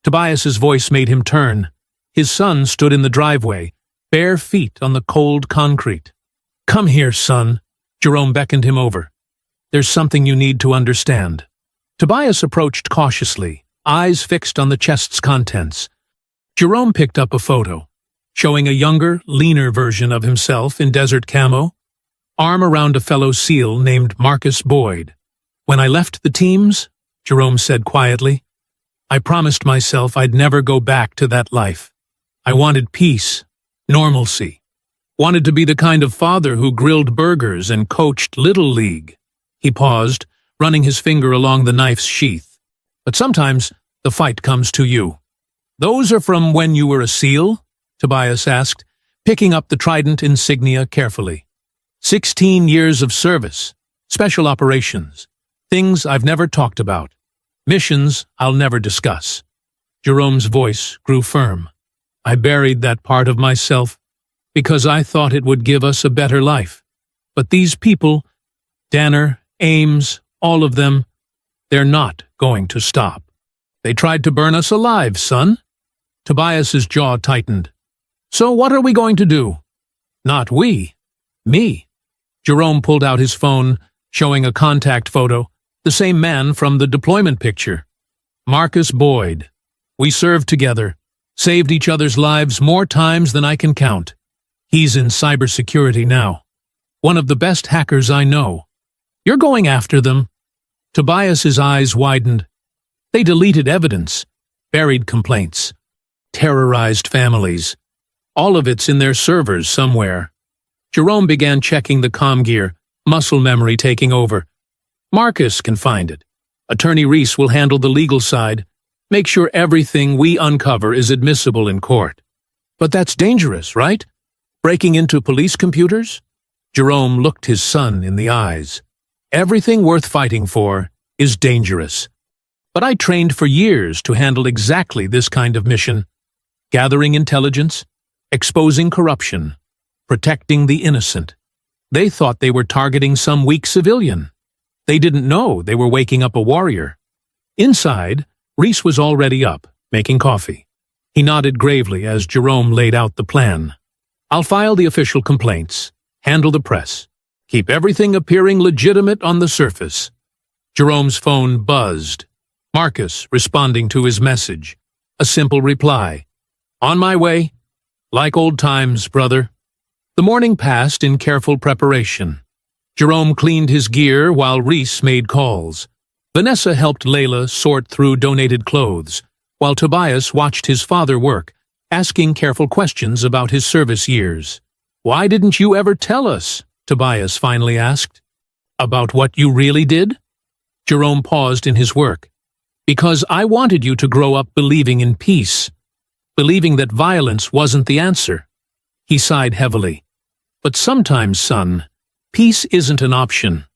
Tobias's voice made him turn. His son stood in the driveway, bare feet on the cold concrete. "Come here, son." Jerome beckoned him over. "There's something you need to understand." Tobias approached cautiously, eyes fixed on the chest's contents. Jerome picked up a photo, showing a younger, leaner version of himself in desert camo, arm around a fellow SEAL named Marcus Boyd. "When I left the teams," Jerome said quietly, "I promised myself I'd never go back to that life. I wanted peace, normalcy, wanted to be the kind of father who grilled burgers and coached Little League." He paused, running his finger along the knife's sheath. "But sometimes the fight comes to you." "Those are from when you were a SEAL?" Tobias asked, picking up the trident insignia carefully. 16 years of service, special operations, things I've never talked about, missions I'll never discuss. Jerome's voice grew firm. "I buried that part of myself because I thought it would give us a better life. But these people, Danner, Ames, all of them, they're not going to stop. They tried to burn us alive, son." Tobias's jaw tightened. "So what are we going to do?" "Not we. Me." Jerome pulled out his phone, showing a contact photo, the same man from the deployment picture. "Marcus Boyd. We served together, saved each other's lives more times than I can count. He's in cybersecurity now. One of the best hackers I know. You're going after them." Tobias's eyes widened. "They deleted evidence, buried complaints, terrorized families. All of it's in their servers somewhere." Jerome began checking the comm gear, muscle memory taking over. "Marcus can find it. Attorney Reese will handle the legal side, make sure everything we uncover is admissible in court." "But that's dangerous, right? Breaking into police computers?" Jerome looked his son in the eyes. "Everything worth fighting for is dangerous. But I trained for years to handle exactly this kind of mission. Gathering intelligence, exposing corruption, protecting the innocent. They thought they were targeting some weak civilian. They didn't know they were waking up a warrior." Inside, Reese was already up, making coffee. He nodded gravely as Jerome laid out the plan. "I'll file the official complaints, handle the press, keep everything appearing legitimate on the surface." Jerome's phone buzzed. Marcus responding to his message. A simple reply. On my way. Like old times, brother. The morning passed in careful preparation. Jerome cleaned his gear while Reese made calls. Vanessa helped Layla sort through donated clothes, while Tobias watched his father work, asking careful questions about his service years. "Why didn't you ever tell us?" Tobias finally asked. "About what you really did?" Jerome paused in his work. "Because I wanted you to grow up believing in peace, believing that violence wasn't the answer." He sighed heavily. "But sometimes, son, peace isn't an option.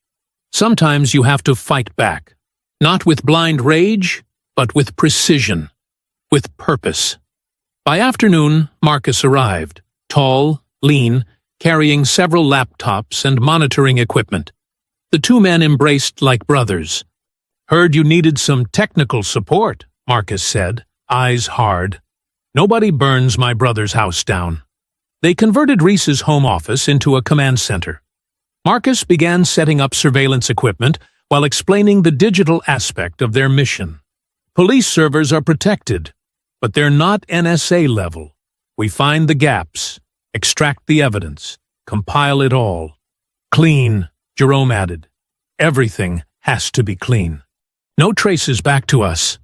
Sometimes you have to fight back. Not with blind rage, but with precision, with purpose." By afternoon, Marcus arrived, tall, lean, carrying several laptops and monitoring equipment. The two men embraced like brothers. "Heard you needed some technical support," Marcus said, eyes hard. "Nobody burns my brother's house down." They converted Reese's home office into a command center. Marcus began setting up surveillance equipment while explaining the digital aspect of their mission. "Police servers are protected, but they're not NSA level. We find the gaps, extract the evidence, compile it all. Clean," Jerome added. "Everything has to be clean. No traces back to us."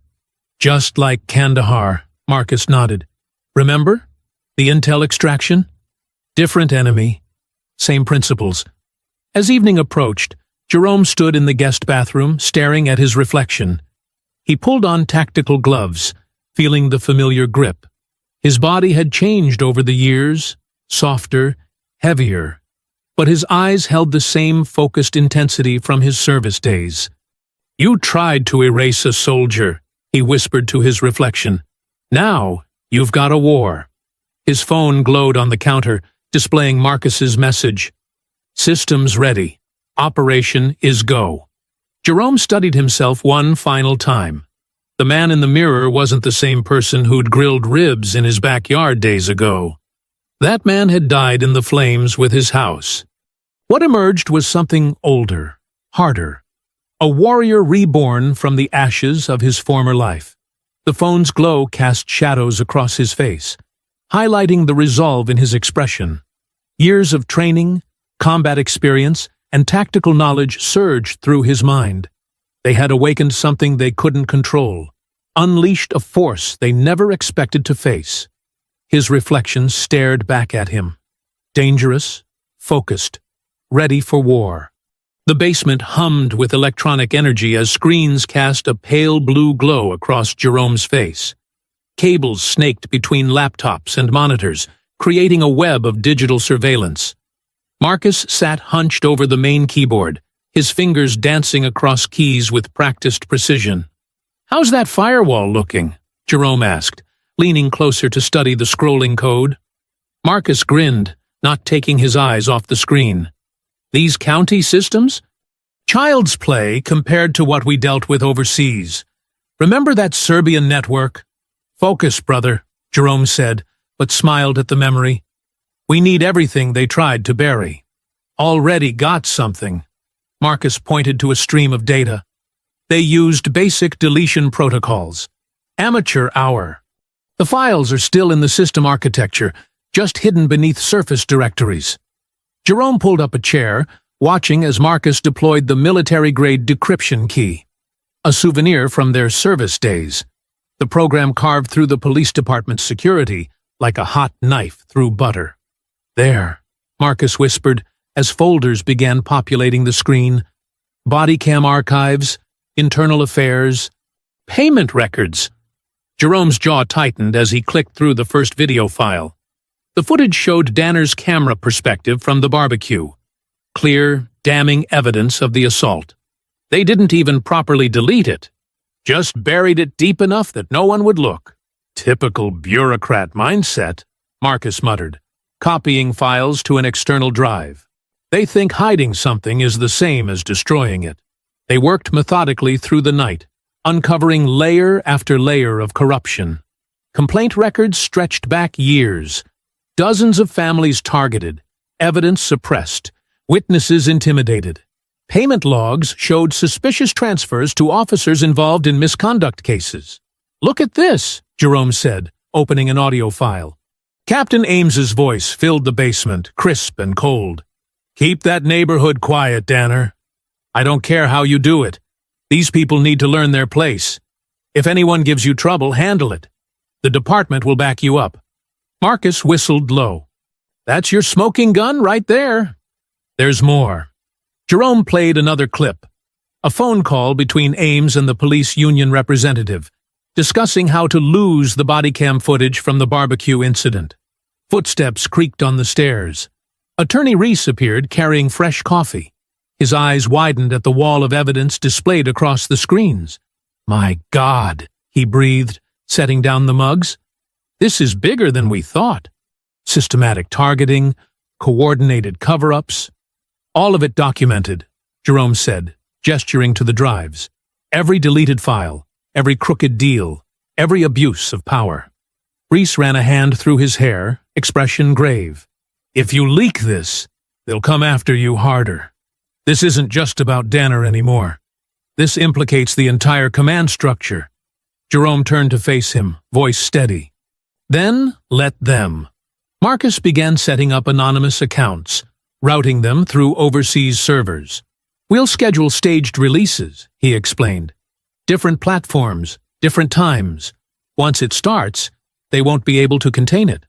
"Just like Kandahar," Marcus nodded. "Remember? The intel extraction? Different enemy, same principles." As evening approached, Jerome stood in the guest bathroom, staring at his reflection. He pulled on tactical gloves, feeling the familiar grip. His body had changed over the years, softer, heavier, but his eyes held the same focused intensity from his service days. "You tried to erase a soldier," he whispered to his reflection. "Now you've got a war." His phone glowed on the counter, displaying Marcus's message. "Systems ready. Operation is go." Jerome studied himself one final time. The man in the mirror wasn't the same person who'd grilled ribs in his backyard days ago. That man had died in the flames with his house. What emerged was something older, harder. A warrior reborn from the ashes of his former life. The phone's glow cast shadows across his face, highlighting the resolve in his expression. Years of training, combat experience, and tactical knowledge surged through his mind. They had awakened something they couldn't control, unleashed a force they never expected to face. His reflection stared back at him. Dangerous, focused, ready for war. The basement hummed with electronic energy as screens cast a pale blue glow across Jerome's face. Cables snaked between laptops and monitors, creating a web of digital surveillance. Marcus sat hunched over the main keyboard, his fingers dancing across keys with practiced precision. "How's that firewall looking?" Jerome asked, leaning closer to study the scrolling code. Marcus grinned, not taking his eyes off the screen. "These county systems? Child's play compared to what we dealt with overseas. Remember that Serbian network?" "Focus, brother," Jerome said, but smiled at the memory. "We need everything they tried to bury." "Already got something." Marcus pointed to a stream of data. "They used basic deletion protocols. Amateur hour. The files are still in the system architecture, just hidden beneath surface directories." Jerome pulled up a chair, watching as Marcus deployed the military-grade decryption key, a souvenir from their service days. The program carved through the police department's security like a hot knife through butter. "There," Marcus whispered as folders began populating the screen. Body cam archives, internal affairs, payment records. Jerome's jaw tightened as he clicked through the first video file. The footage showed Danner's camera perspective from the barbecue. Clear, damning evidence of the assault. They didn't even properly delete it. Just buried it deep enough that no one would look. "Typical bureaucrat mindset," Marcus muttered, copying files to an external drive. "They think hiding something is the same as destroying it." They worked methodically through the night, uncovering layer after layer of corruption. Complaint records stretched back years. Dozens of families targeted, evidence suppressed, witnesses intimidated. Payment logs showed suspicious transfers to officers involved in misconduct cases. "Look at this," Jerome said, opening an audio file. Captain Ames's voice filled the basement, crisp and cold. "Keep that neighborhood quiet, Danner. I don't care how you do it. These people need to learn their place. If anyone gives you trouble, handle it. The department will back you up." Marcus whistled low. "That's your smoking gun right there." "There's more." Jerome played another clip. A phone call between Ames and the police union representative, discussing how to lose the body cam footage from the barbecue incident. Footsteps creaked on the stairs. Attorney Reese appeared carrying fresh coffee. His eyes widened at the wall of evidence displayed across the screens. "My God," he breathed, setting down the mugs. "This is bigger than we thought. Systematic targeting, coordinated cover-ups. All of it documented," Jerome said, gesturing to the drives. "Every deleted file, every crooked deal, every abuse of power." Reese ran a hand through his hair, expression grave. "If you leak this, they'll come after you harder. This isn't just about Danner anymore. This implicates the entire command structure." Jerome turned to face him, voice steady. "Then let them." Marcus began setting up anonymous accounts, routing them through overseas servers. "We'll schedule staged releases," he explained. "Different platforms, different times. Once it starts, they won't be able to contain it."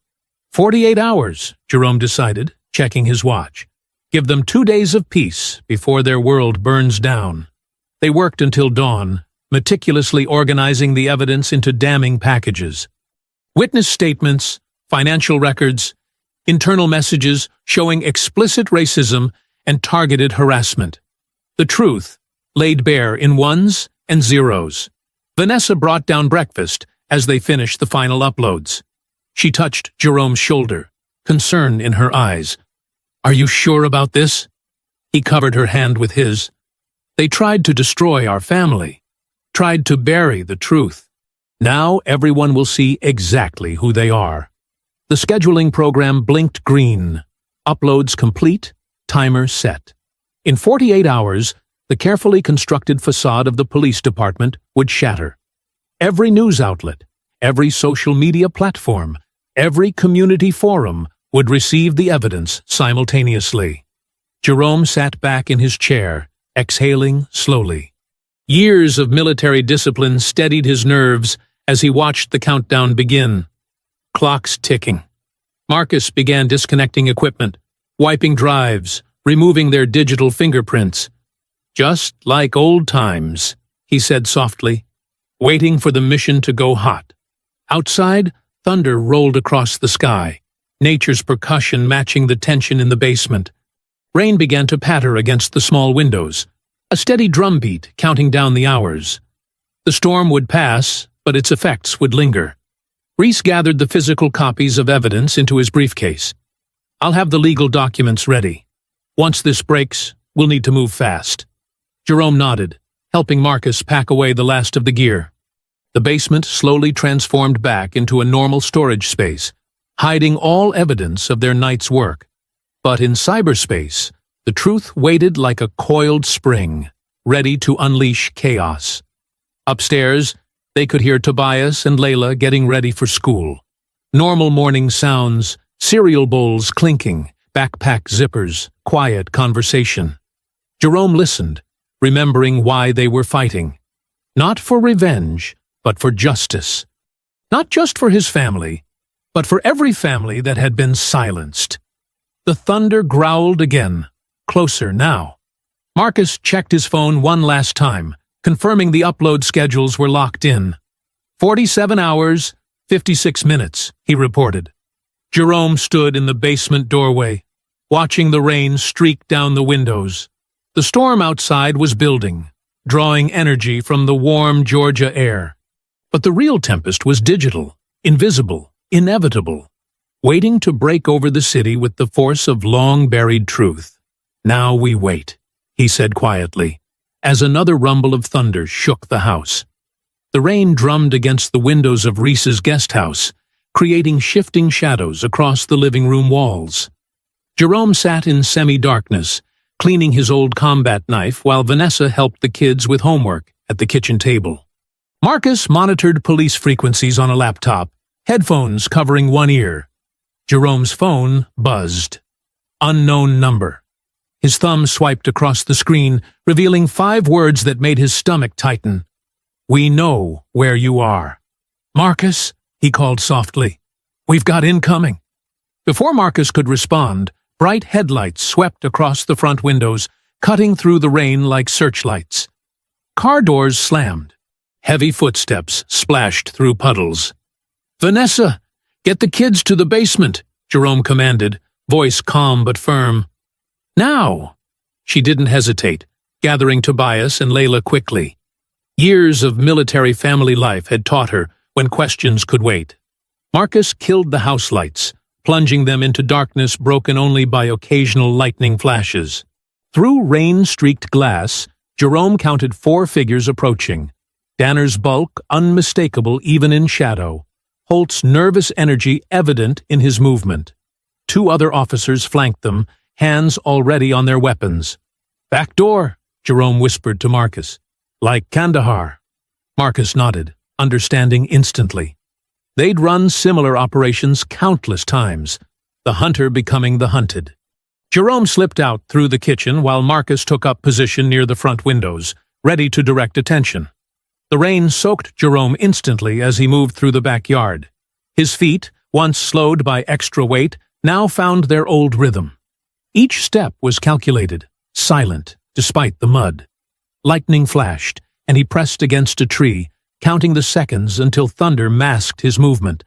48 hours, Jerome decided, checking his watch. Give them 2 days of peace before their world burns down. They worked until dawn, meticulously organizing the evidence into damning packages. Witness statements, financial records, internal messages showing explicit racism and targeted harassment. The truth, laid bare in ones and zeros. Vanessa brought down breakfast as they finished the final uploads. She touched Jerome's shoulder, concern in her eyes. "Are you sure about this?" He covered her hand with his. "They tried to destroy our family, tried to bury the truth. Now everyone will see exactly who they are." The scheduling program blinked green. Uploads complete, timer set. In 48 hours, the carefully constructed facade of the police department would shatter. Every news outlet, every social media platform, every community forum would receive the evidence simultaneously. Jerome sat back in his chair, exhaling slowly. Years of military discipline steadied his nerves as he watched the countdown begin. Clocks ticking. Marcus began disconnecting equipment, wiping drives, removing their digital fingerprints. "Just like old times," he said softly, waiting for the mission to go hot. Outside, thunder rolled across the sky, nature's percussion matching the tension in the basement. Rain began to patter against the small windows, a steady drumbeat counting down the hours. The storm would pass, but its effects would linger. Reese gathered the physical copies of evidence into his briefcase. "I'll have the legal documents ready. Once this breaks, we'll need to move fast." Jerome nodded, helping Marcus pack away the last of the gear. The basement slowly transformed back into a normal storage space, hiding all evidence of their night's work. But in cyberspace, the truth waited like a coiled spring, ready to unleash chaos. Upstairs, they could hear Tobias and Layla getting ready for school. Normal morning sounds, cereal bowls clinking, backpack zippers, quiet conversation. Jerome listened, remembering why they were fighting. Not for revenge, but for justice. Not just for his family, but for every family that had been silenced. The thunder growled again, closer now. Marcus checked his phone one last time, confirming the upload schedules were locked in. 47 hours, 56 minutes, he reported. Jerome stood in the basement doorway, watching the rain streak down the windows. The storm outside was building, drawing energy from the warm Georgia air. But the real tempest was digital, invisible, inevitable, waiting to break over the city with the force of long-buried truth. "Now we wait," he said quietly, as another rumble of thunder shook the house. The rain drummed against the windows of Reese's guest house, creating shifting shadows across the living room walls. Jerome sat in semi-darkness, cleaning his old combat knife while Vanessa helped the kids with homework at the kitchen table. Marcus monitored police frequencies on a laptop, headphones covering one ear. Jerome's phone buzzed. Unknown number. His thumb swiped across the screen, revealing 5 words that made his stomach tighten. "We know where you are." "Marcus," he called softly. "We've got incoming." Before Marcus could respond, bright headlights swept across the front windows, cutting through the rain like searchlights. Car doors slammed. Heavy footsteps splashed through puddles. "Vanessa, get the kids to the basement," Jerome commanded, voice calm but firm. "Now!" She didn't hesitate, gathering Tobias and Layla quickly. Years of military family life had taught her when questions could wait. Marcus killed the house lights, plunging them into darkness broken only by occasional lightning flashes. Through rain-streaked glass, Jerome counted 4 figures approaching. Danner's bulk unmistakable even in shadow. Holt's nervous energy evident in his movement. 2 other officers flanked them, hands already on their weapons. "Back door," Jerome whispered to Marcus. "Like Kandahar." Marcus nodded, understanding instantly. They'd run similar operations countless times, the hunter becoming the hunted. Jerome slipped out through the kitchen while Marcus took up position near the front windows, ready to direct attention. The rain soaked Jerome instantly as he moved through the backyard. His feet, once slowed by extra weight, now found their old rhythm. Each step was calculated, silent, despite the mud. Lightning flashed, and he pressed against a tree, counting the seconds until thunder masked his movement.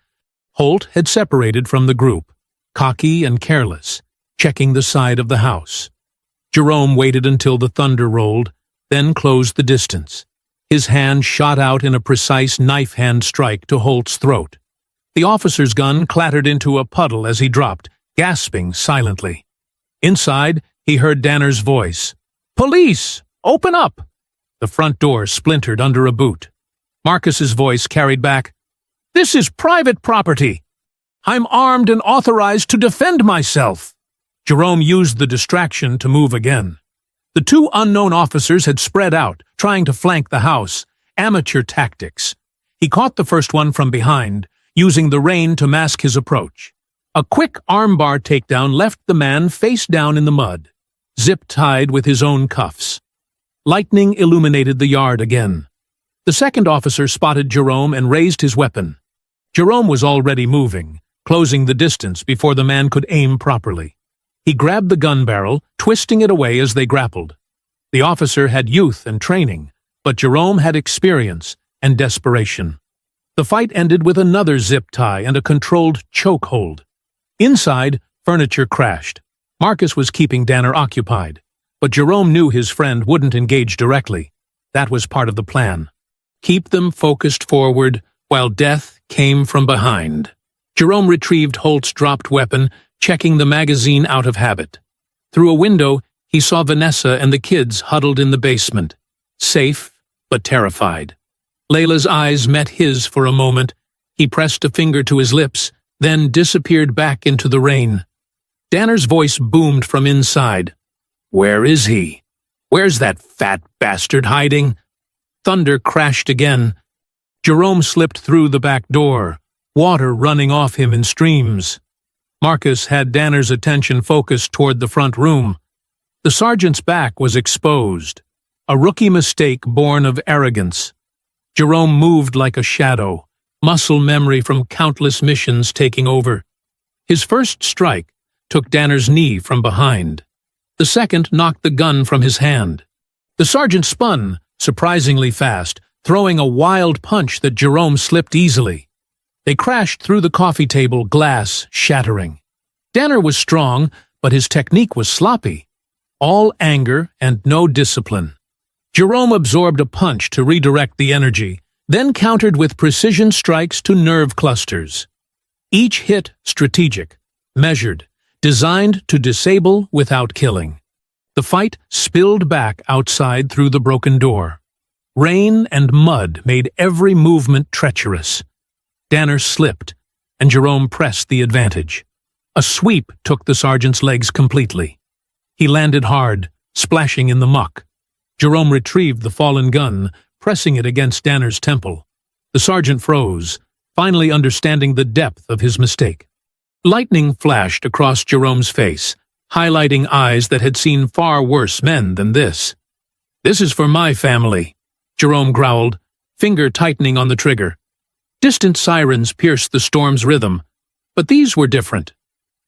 Holt had separated from the group, cocky and careless, checking the side of the house. Jerome waited until the thunder rolled, then closed the distance. His hand shot out in a precise knife-hand strike to Holt's throat. The officer's gun clattered into a puddle as he dropped, gasping silently. Inside, he heard Danner's voice. "Police! Open up!" The front door splintered under a boot. Marcus's voice carried back, "This is private property. I'm armed and authorized to defend myself." Jerome used the distraction to move again. The 2 unknown officers had spread out, trying to flank the house. Amateur tactics. He caught the first one from behind, using the rain to mask his approach. A quick armbar takedown left the man face down in the mud, zip-tied with his own cuffs. Lightning illuminated the yard again. The second officer spotted Jerome and raised his weapon. Jerome was already moving, closing the distance before the man could aim properly. He grabbed the gun barrel, twisting it away as they grappled. The officer had youth and training, but Jerome had experience and desperation. The fight ended with another zip tie and a controlled chokehold. Inside, furniture crashed. Marcus was keeping Danner occupied, but Jerome knew his friend wouldn't engage directly. That was part of the plan. Keep them focused forward while death came from behind. Jerome retrieved Holt's dropped weapon, checking the magazine out of habit. Through a window, he saw Vanessa and the kids huddled in the basement, safe but terrified. Layla's eyes met his for a moment. He pressed a finger to his lips, then disappeared back into the rain. Danner's voice boomed from inside. "Where is he? Where's that fat bastard hiding?" Thunder crashed again. Jerome slipped through the back door, water running off him in streams. Marcus had Danner's attention focused toward the front room. The sergeant's back was exposed, a rookie mistake born of arrogance. Jerome moved like a shadow, muscle memory from countless missions taking over. His first strike took Danner's knee from behind. The second knocked the gun from his hand. The sergeant spun, surprisingly fast, throwing a wild punch that Jerome slipped easily. They crashed through the coffee table, glass shattering. Danner was strong, but his technique was sloppy. All anger and no discipline. Jerome absorbed a punch to redirect the energy, then countered with precision strikes to nerve clusters. Each hit strategic, measured, designed to disable without killing. The fight spilled back outside through the broken door. Rain and mud made every movement treacherous. Danner slipped, and Jerome pressed the advantage. A sweep took the sergeant's legs completely. He landed hard, splashing in the muck. Jerome retrieved the fallen gun, pressing it against Danner's temple. The sergeant froze, finally understanding the depth of his mistake. Lightning flashed across Jerome's face, highlighting eyes that had seen far worse men than this. "This is for my family," Jerome growled, finger tightening on the trigger. Distant sirens pierced the storm's rhythm, but these were different.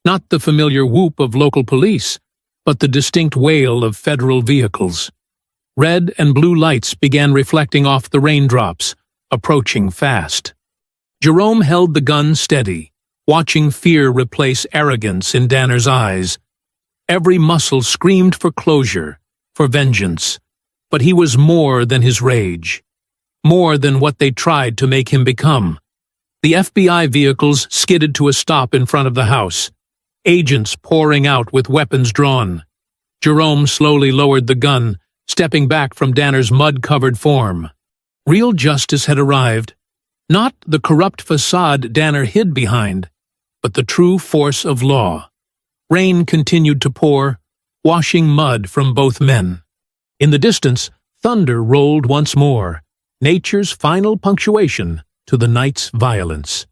Not the familiar whoop of local police, but the distinct wail of federal vehicles. Red and blue lights began reflecting off the raindrops, approaching fast. Jerome held the gun steady, watching fear replace arrogance in Danner's eyes. Every muscle screamed for closure, for vengeance, but he was more than his rage, more than what they tried to make him become. The FBI vehicles skidded to a stop in front of the house, agents pouring out with weapons drawn. Jerome slowly lowered the gun, stepping back from Danner's mud-covered form. Real justice had arrived, not the corrupt facade Danner hid behind, but the true force of law. Rain continued to pour, washing mud from both men. In the distance, thunder rolled once more, nature's final punctuation to the night's violence.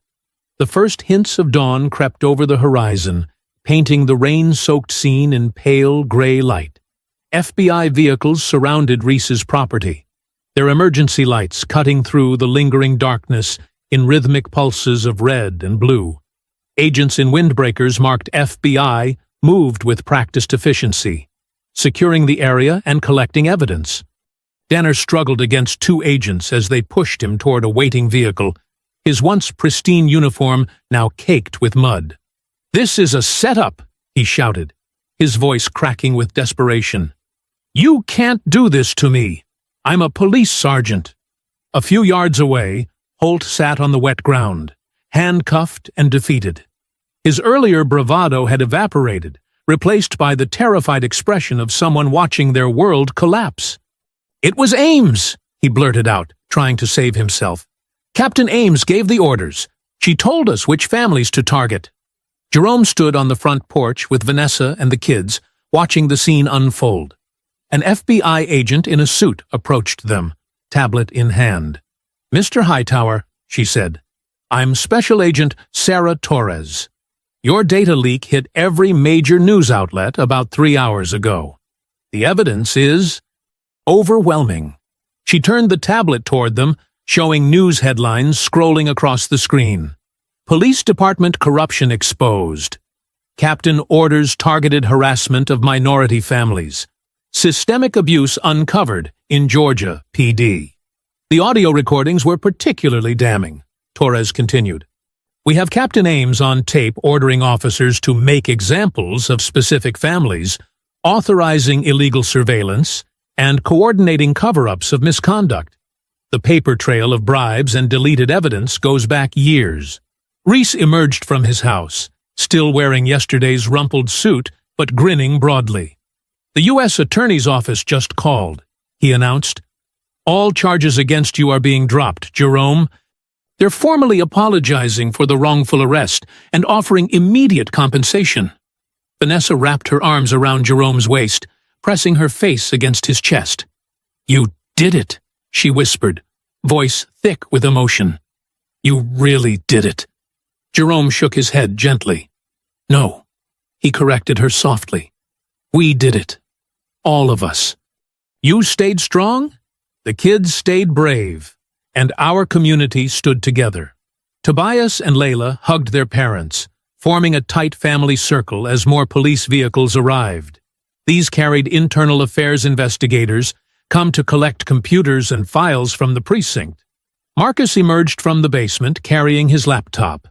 The first hints of dawn crept over the horizon, painting the rain-soaked scene in pale gray light. FBI vehicles surrounded Reese's property, their emergency lights cutting through the lingering darkness in rhythmic pulses of red and blue. Agents in windbreakers marked FBI moved with practiced efficiency, securing the area and collecting evidence. Danner struggled against two agents as they pushed him toward a waiting vehicle, his once pristine uniform now caked with mud. "This is a setup," he shouted, his voice cracking with desperation. "You can't do this to me. I'm a police sergeant." A few yards away, Holt sat on the wet ground, handcuffed and defeated. His earlier bravado had evaporated, replaced by the terrified expression of someone watching their world collapse. "It was Ames," he blurted out, trying to save himself. "Captain Ames gave the orders. She told us which families to target." Jerome stood on the front porch with Vanessa and the kids, watching the scene unfold. An FBI agent in a suit approached them, tablet in hand. "Mr. Hightower," she said, "I'm Special Agent Sarah Torres. Your data leak hit every major news outlet about 3 hours ago. The evidence is overwhelming." She turned the tablet toward them, showing news headlines scrolling across the screen. "Police Department corruption exposed. Captain orders targeted harassment of minority families. Systemic abuse uncovered in Georgia PD." The audio recordings were particularly damning, Torres continued. "We have Captain Ames on tape ordering officers to make examples of specific families, authorizing illegal surveillance, and coordinating cover-ups of misconduct. The paper trail of bribes and deleted evidence goes back years." Reese emerged from his house, still wearing yesterday's rumpled suit, but grinning broadly. "The U.S. Attorney's Office just called," he announced. "All charges against you are being dropped, Jerome. They're formally apologizing for the wrongful arrest and offering immediate compensation." Vanessa wrapped her arms around Jerome's waist, pressing her face against his chest. "You did it," she whispered, voice thick with emotion. "You really did it." Jerome shook his head gently. "No," he corrected her softly. "We did it. All of us. You stayed strong, the kids stayed brave, and our community stood together." Tobias and Layla hugged their parents, forming a tight family circle as more police vehicles arrived. These carried internal affairs investigators, come to collect computers and files from the precinct. Marcus emerged from the basement carrying his laptop.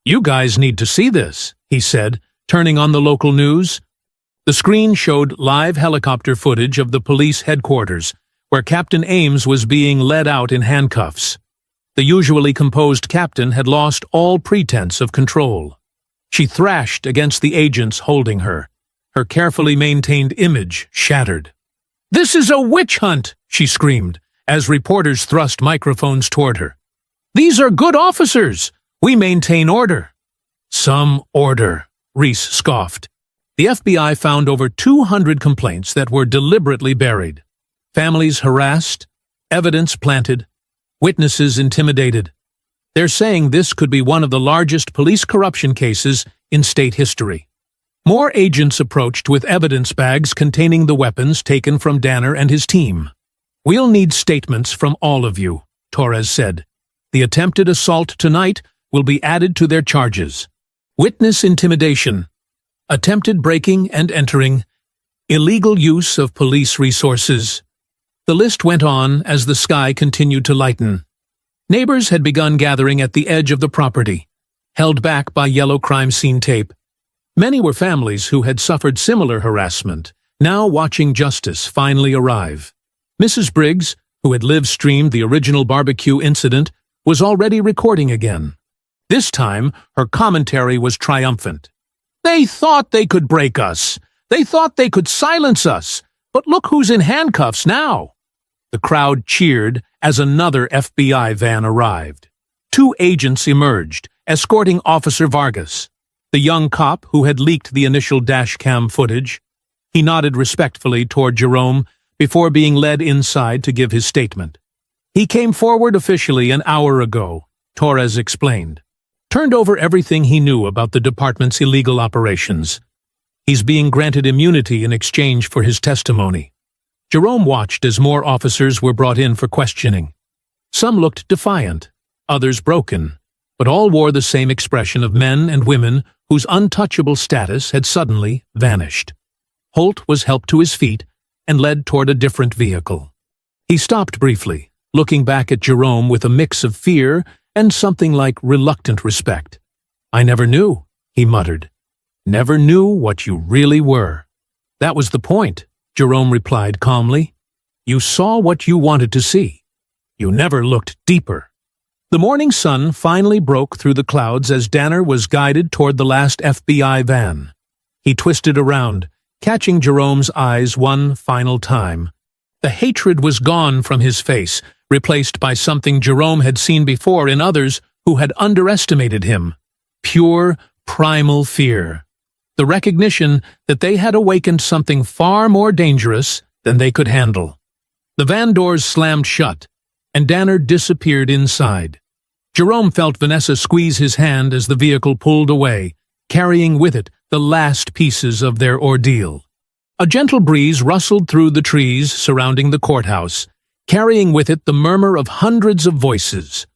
"You guys need to see this," he said, turning on the local news. The screen showed live helicopter footage of the police headquarters, where Captain Ames was being led out in handcuffs. The usually composed captain had lost all pretense of control. She thrashed against the agents holding her, her carefully maintained image shattered. "This is a witch hunt!" she screamed, as reporters thrust microphones toward her. "These are good officers! We maintain order." "Some order," Reese scoffed. The FBI found over 200 complaints that were deliberately buried. Families harassed, evidence planted, witnesses intimidated. They're saying this could be one of the largest police corruption cases in state history. More agents approached with evidence bags containing the weapons taken from Danner and his team. "We'll need statements from all of you," Torres said. "The attempted assault tonight will be added to their charges. Witness intimidation, attempted breaking and entering, illegal use of police resources." The list went on as the sky continued to lighten. Neighbors had begun gathering at the edge of the property, held back by yellow crime scene tape. Many were families who had suffered similar harassment, now watching justice finally arrive. Mrs. Briggs, who had live-streamed the original barbecue incident, was already recording again. This time, her commentary was triumphant. "They thought they could break us. They thought they could silence us. But look who's in handcuffs now." The crowd cheered as another FBI van arrived. 2 agents emerged, escorting Officer Vargas, the young cop who had leaked the initial dash-cam footage. He nodded respectfully toward Jerome before being led inside to give his statement. "He came forward officially an hour ago," Torres explained. "Turned over everything he knew about the department's illegal operations. He's being granted immunity in exchange for his testimony." Jerome watched as more officers were brought in for questioning. Some looked defiant, others broken, but all wore the same expression of men and women whose untouchable status had suddenly vanished. Holt was helped to his feet and led toward a different vehicle. He stopped briefly, looking back at Jerome with a mix of fear and something like reluctant respect. "I never knew," he muttered. "Never knew what you really were." "That was the point," Jerome replied calmly. "You saw what you wanted to see. You never looked deeper." The morning sun finally broke through the clouds as Danner was guided toward the last FBI van. He twisted around, catching Jerome's eyes one final time. The hatred was gone from his face, replaced by something Jerome had seen before in others who had underestimated him. Pure, primal fear. The recognition that they had awakened something far more dangerous than they could handle. The van doors slammed shut, and Danner disappeared inside. Jerome felt Vanessa squeeze his hand as the vehicle pulled away, carrying with it the last pieces of their ordeal. A gentle breeze rustled through the trees surrounding the courthouse, carrying with it the murmur of hundreds of voices.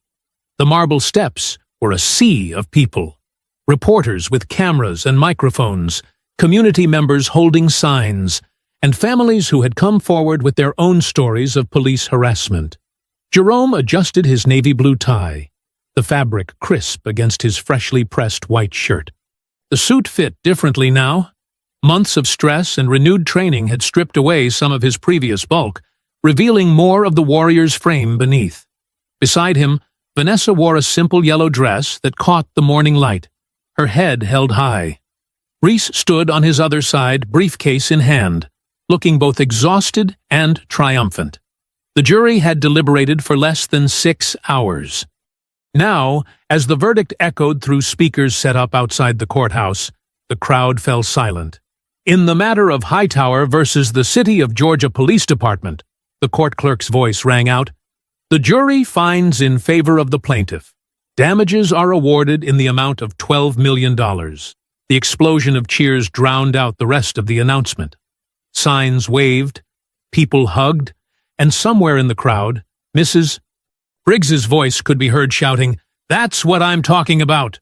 The marble steps were a sea of people. Reporters with cameras and microphones, community members holding signs, and families who had come forward with their own stories of police harassment. Jerome adjusted his navy blue tie, the fabric crisp against his freshly pressed white shirt. The suit fit differently now. Months of stress and renewed training had stripped away some of his previous bulk, revealing more of the warrior's frame beneath. Beside him, Vanessa wore a simple yellow dress that caught the morning light, her head held high. Reese stood on his other side, briefcase in hand, looking both exhausted and triumphant. The jury had deliberated for less than 6 hours. Now, as the verdict echoed through speakers set up outside the courthouse, the crowd fell silent. "In the matter of Hightower versus the City of Georgia Police Department," the court clerk's voice rang out, "the jury finds in favor of the plaintiff. Damages are awarded in the amount of $12 million. The explosion of cheers drowned out the rest of the announcement. Signs waved, people hugged, and somewhere in the crowd, Mrs. Briggs's voice could be heard shouting, "That's what I'm talking about!"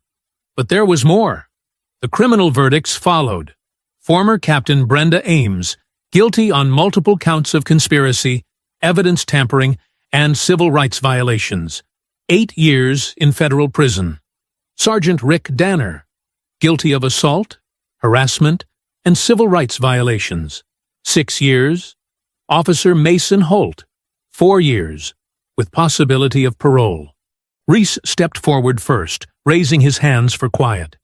But there was more. The criminal verdicts followed. Former Captain Brenda Ames, guilty on multiple counts of conspiracy, evidence tampering, and civil rights violations. 8 years in federal prison. Sergeant Rick Danner, guilty of assault, harassment, and civil rights violations. 6 years. Officer Mason Holt, 4 years, with possibility of parole. Reese stepped forward first, raising his hands for quiet.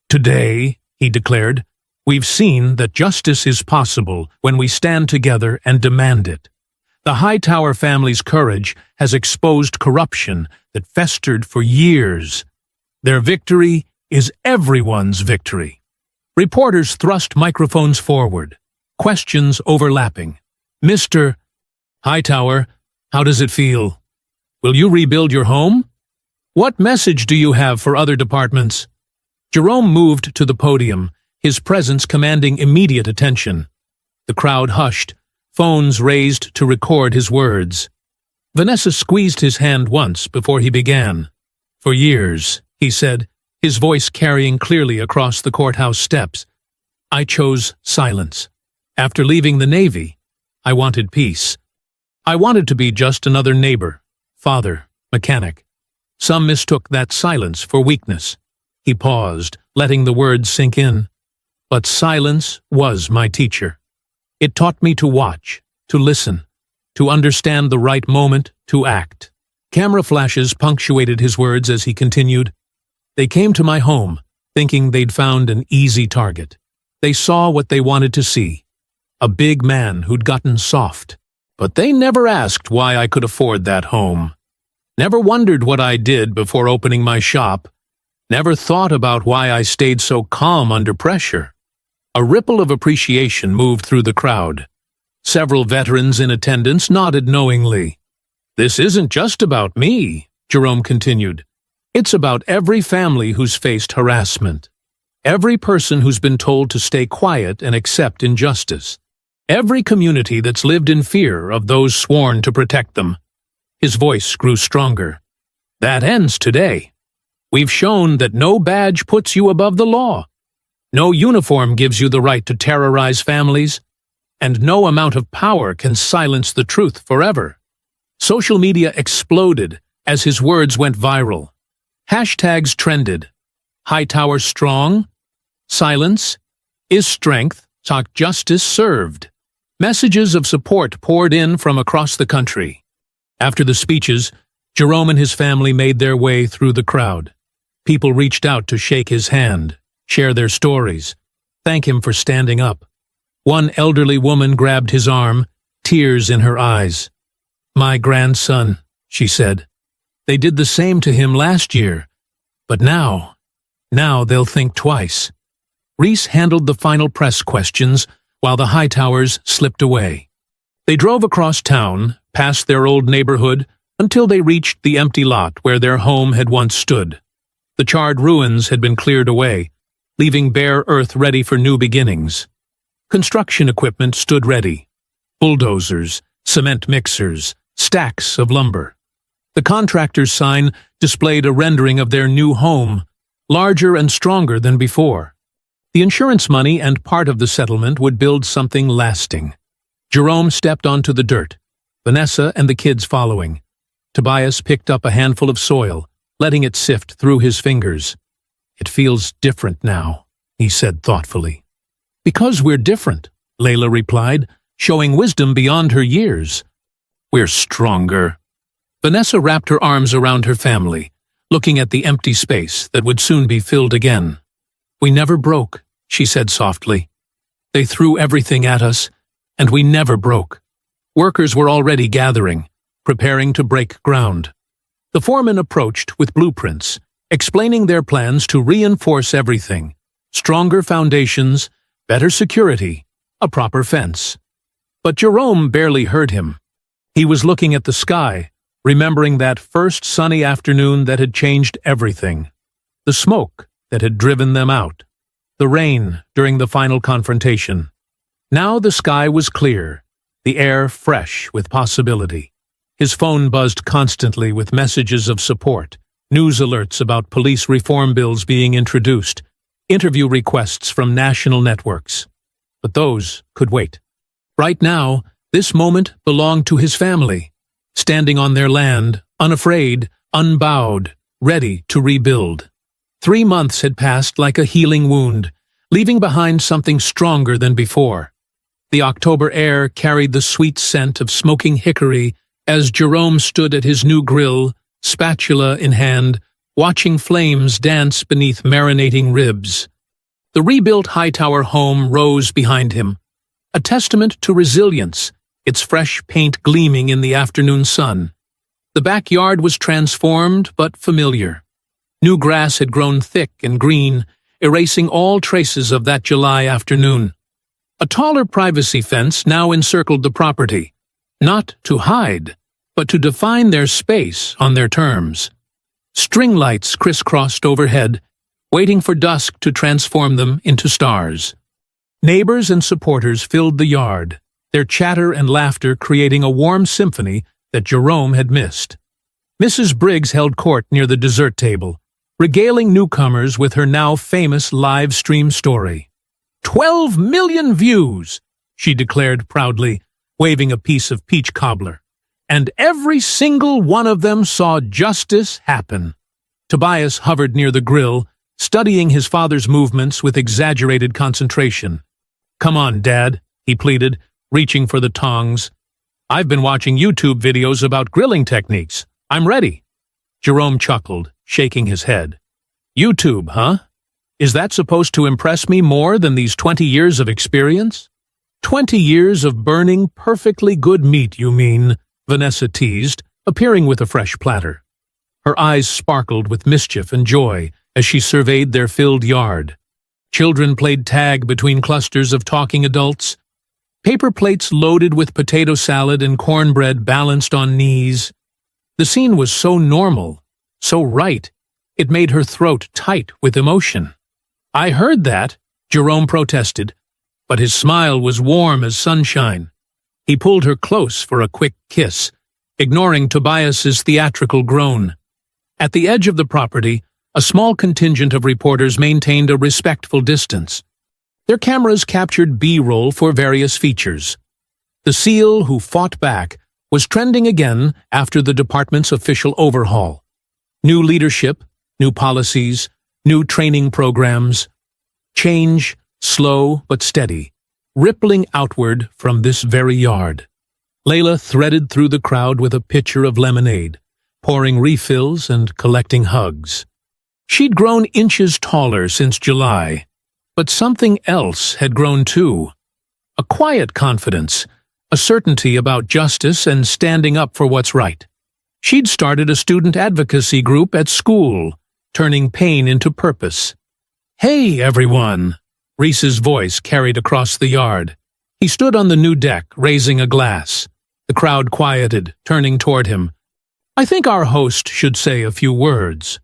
"Today," he declared, "we've seen that justice is possible when we stand together and demand it. The Hightower family's courage has exposed corruption that festered for years. Their victory is everyone's victory." Reporters thrust microphones forward, questions overlapping. "Mr. Hightower, how does it feel? Will you rebuild your home?" What message do you have for other departments? Jerome moved to the podium, his presence commanding immediate attention. The crowd hushed, phones raised to record his words. Vanessa squeezed his hand once before he began. For years, he said, his voice carrying clearly across the courthouse steps, I chose silence. After leaving the Navy, I wanted peace. I wanted to be just another neighbor, father, mechanic. Some mistook that silence for weakness. He paused, letting the words sink in. But silence was my teacher. It taught me to watch, to listen, to understand the right moment to act. Camera flashes punctuated his words as he continued. They came to my home, thinking they'd found an easy target. They saw what they wanted to see. A big man who'd gotten soft. But they never asked why I could afford that home. Never wondered what I did before opening my shop. Never thought about why I stayed so calm under pressure. A ripple of appreciation moved through the crowd. Several veterans in attendance nodded knowingly. This isn't just about me, Jerome continued. It's about every family who's faced harassment. Every person who's been told to stay quiet and accept injustice. Every community that's lived in fear of those sworn to protect them. His voice grew stronger. That ends today. We've shown that no badge puts you above the law. No uniform gives you the right to terrorize families, and no amount of power can silence the truth forever. Social media exploded as his words went viral. Hashtags trended. Hightower strong. Silence is strength. Talk justice served. Messages of support poured in from across the country. After the speeches, Jerome and his family made their way through the crowd. People reached out to shake his hand, share their stories, thank him for standing up. One elderly woman grabbed his arm, tears in her eyes. My grandson, she said. They did the same to him last year, but now they'll think twice. Reese handled the final press questions while the Hightowers slipped away. They drove across town, past their old neighborhood, until they reached the empty lot where their home had once stood. The charred ruins had been cleared away, leaving bare earth ready for new beginnings. Construction equipment stood ready. Bulldozers, cement mixers, stacks of lumber. The contractor's sign displayed a rendering of their new home, larger and stronger than before. The insurance money and part of the settlement would build something lasting. Jerome stepped onto the dirt, Vanessa and the kids following. Tobias picked up a handful of soil, letting it sift through his fingers. It feels different now, he said thoughtfully. Because we're different, Layla replied, showing wisdom beyond her years. We're stronger. Vanessa wrapped her arms around her family, looking at the empty space that would soon be filled again. We never broke, she said softly. They threw everything at us, and we never broke. Workers were already gathering, preparing to break ground. The foreman approached with blueprints, explaining their plans to reinforce everything. Stronger foundations, better security, a proper fence. But Jerome barely heard him. He was looking at the sky, remembering that first sunny afternoon that had changed everything. The smoke that had driven them out. The rain during the final confrontation. Now the sky was clear, the air fresh with possibility. His phone buzzed constantly with messages of support, news alerts about police reform bills being introduced, interview requests from national networks. But those could wait. Right now, this moment belonged to his family, standing on their land, unafraid, unbowed, ready to rebuild. 3 months had passed like a healing wound, leaving behind something stronger than before. The October air carried the sweet scent of smoking hickory as Jerome stood at his new grill, spatula in hand, watching flames dance beneath marinating ribs. The rebuilt Hightower home rose behind him, a testament to resilience, its fresh paint gleaming in the afternoon sun. The backyard was transformed but familiar. New grass had grown thick and green, erasing all traces of that July afternoon. A taller privacy fence now encircled the property, not to hide, but to define their space on their terms. String lights crisscrossed overhead, waiting for dusk to transform them into stars. Neighbors and supporters filled the yard, their chatter and laughter creating a warm symphony that Jerome had missed. Mrs. Briggs held court near the dessert table, regaling newcomers with her now famous live stream story. 12 million views, she declared proudly, waving a piece of peach cobbler. And every single one of them saw justice happen. Tobias hovered near the grill, studying his father's movements with exaggerated concentration. "Come on, Dad," he pleaded, reaching for the tongs. "I've been watching YouTube videos about grilling techniques. I'm ready." Jerome chuckled, shaking his head. "YouTube, huh? Is that supposed to impress me more than these 20 years of experience?" 20 years of burning perfectly good meat, you mean?" Vanessa teased, appearing with a fresh platter. Her eyes sparkled with mischief and joy as she surveyed their filled yard. Children played tag between clusters of talking adults. Paper plates loaded with potato salad and cornbread balanced on knees. The scene was so normal, so right, it made her throat tight with emotion. "I heard that," Jerome protested, but his smile was warm as sunshine. He pulled her close for a quick kiss, ignoring Tobias's theatrical groan. At the edge of the property, a small contingent of reporters maintained a respectful distance. Their cameras captured B-roll for various features. The SEAL who fought back was trending again after the department's official overhaul. New leadership, new policies, new training programs. Change, slow but steady, rippling outward from this very yard. Layla threaded through the crowd with a pitcher of lemonade, pouring refills and collecting hugs. She'd grown inches taller since July, but something else had grown too. A quiet confidence, a certainty about justice and standing up for what's right. She'd started a student advocacy group at school, turning pain into purpose. "Hey, everyone!" Reese's voice carried across the yard. He stood on the new deck, raising a glass. The crowd quieted, turning toward him. "I think our host should say a few words."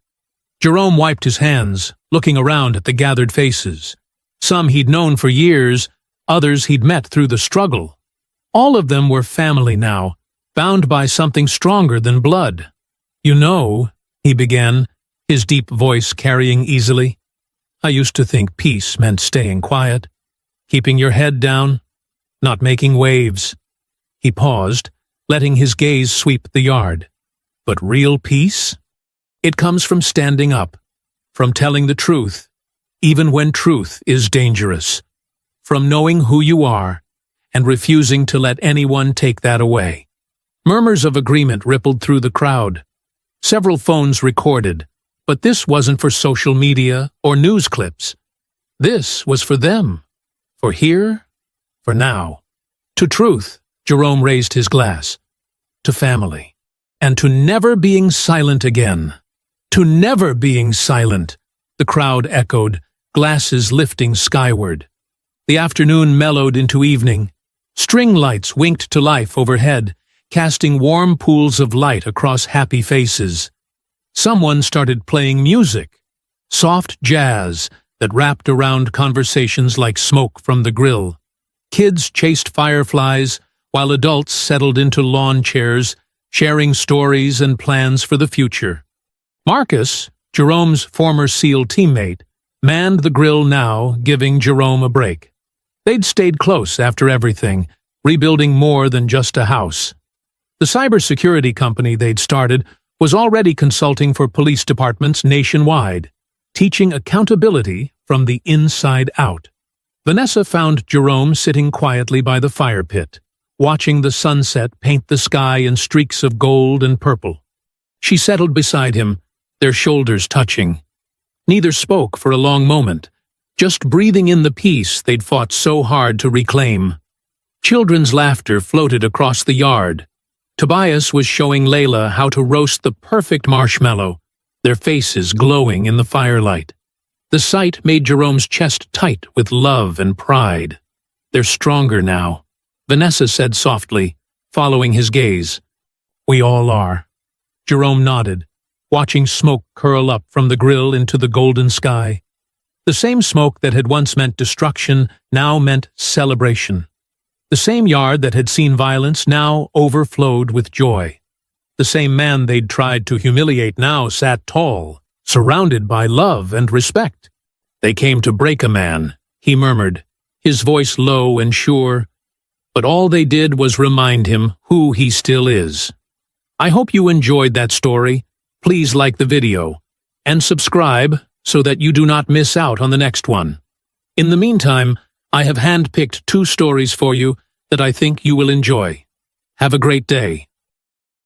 Jerome wiped his hands, looking around at the gathered faces. Some he'd known for years, others he'd met through the struggle. All of them were family now, bound by something stronger than blood. "You know," he began, his deep voice carrying easily, "I used to think peace meant staying quiet, keeping your head down, not making waves." He paused, letting his gaze sweep the yard. "But real peace? It comes from standing up, from telling the truth, even when truth is dangerous, from knowing who you are and refusing to let anyone take that away." Murmurs of agreement rippled through the crowd. Several phones recorded, but this wasn't for social media or news clips. This was for them, for here, for now. To truth, Jerome raised his glass. To family. And to never being silent again. To never being silent, the crowd echoed, glasses lifting skyward. The afternoon mellowed into evening. String lights winked to life overhead, casting warm pools of light across happy faces. Someone started playing music, soft jazz that wrapped around conversations like smoke from the grill. Kids chased fireflies, while adults settled into lawn chairs, sharing stories and plans for the future. Marcus, Jerome's former SEAL teammate, manned the grill now, giving Jerome a break. They'd stayed close after everything, rebuilding more than just a house. The cybersecurity company they'd started was already consulting for police departments nationwide, teaching accountability from the inside out. Vanessa found Jerome sitting quietly by the fire pit, watching the sunset paint the sky in streaks of gold and purple. She settled beside him, their shoulders touching. Neither spoke for a long moment, just breathing in the peace they'd fought so hard to reclaim. Children's laughter floated across the yard. Tobias was showing Layla how to roast the perfect marshmallow, their faces glowing in the firelight. The sight made Jerome's chest tight with love and pride. "They're stronger now," Vanessa said softly, following his gaze. "We all are." Jerome nodded, watching smoke curl up from the grill into the golden sky. The same smoke that had once meant destruction now meant celebration. The same yard that had seen violence now overflowed with joy. The same man they'd tried to humiliate now sat tall, surrounded by love and respect. "They came to break a man," he murmured, his voice low and sure, but all they did was remind him who he still is. I hope you enjoyed that story. Please like the video and subscribe so that you do not miss out on the next one. In the meantime, I have handpicked 2 stories for you that I think you will enjoy. Have a great day.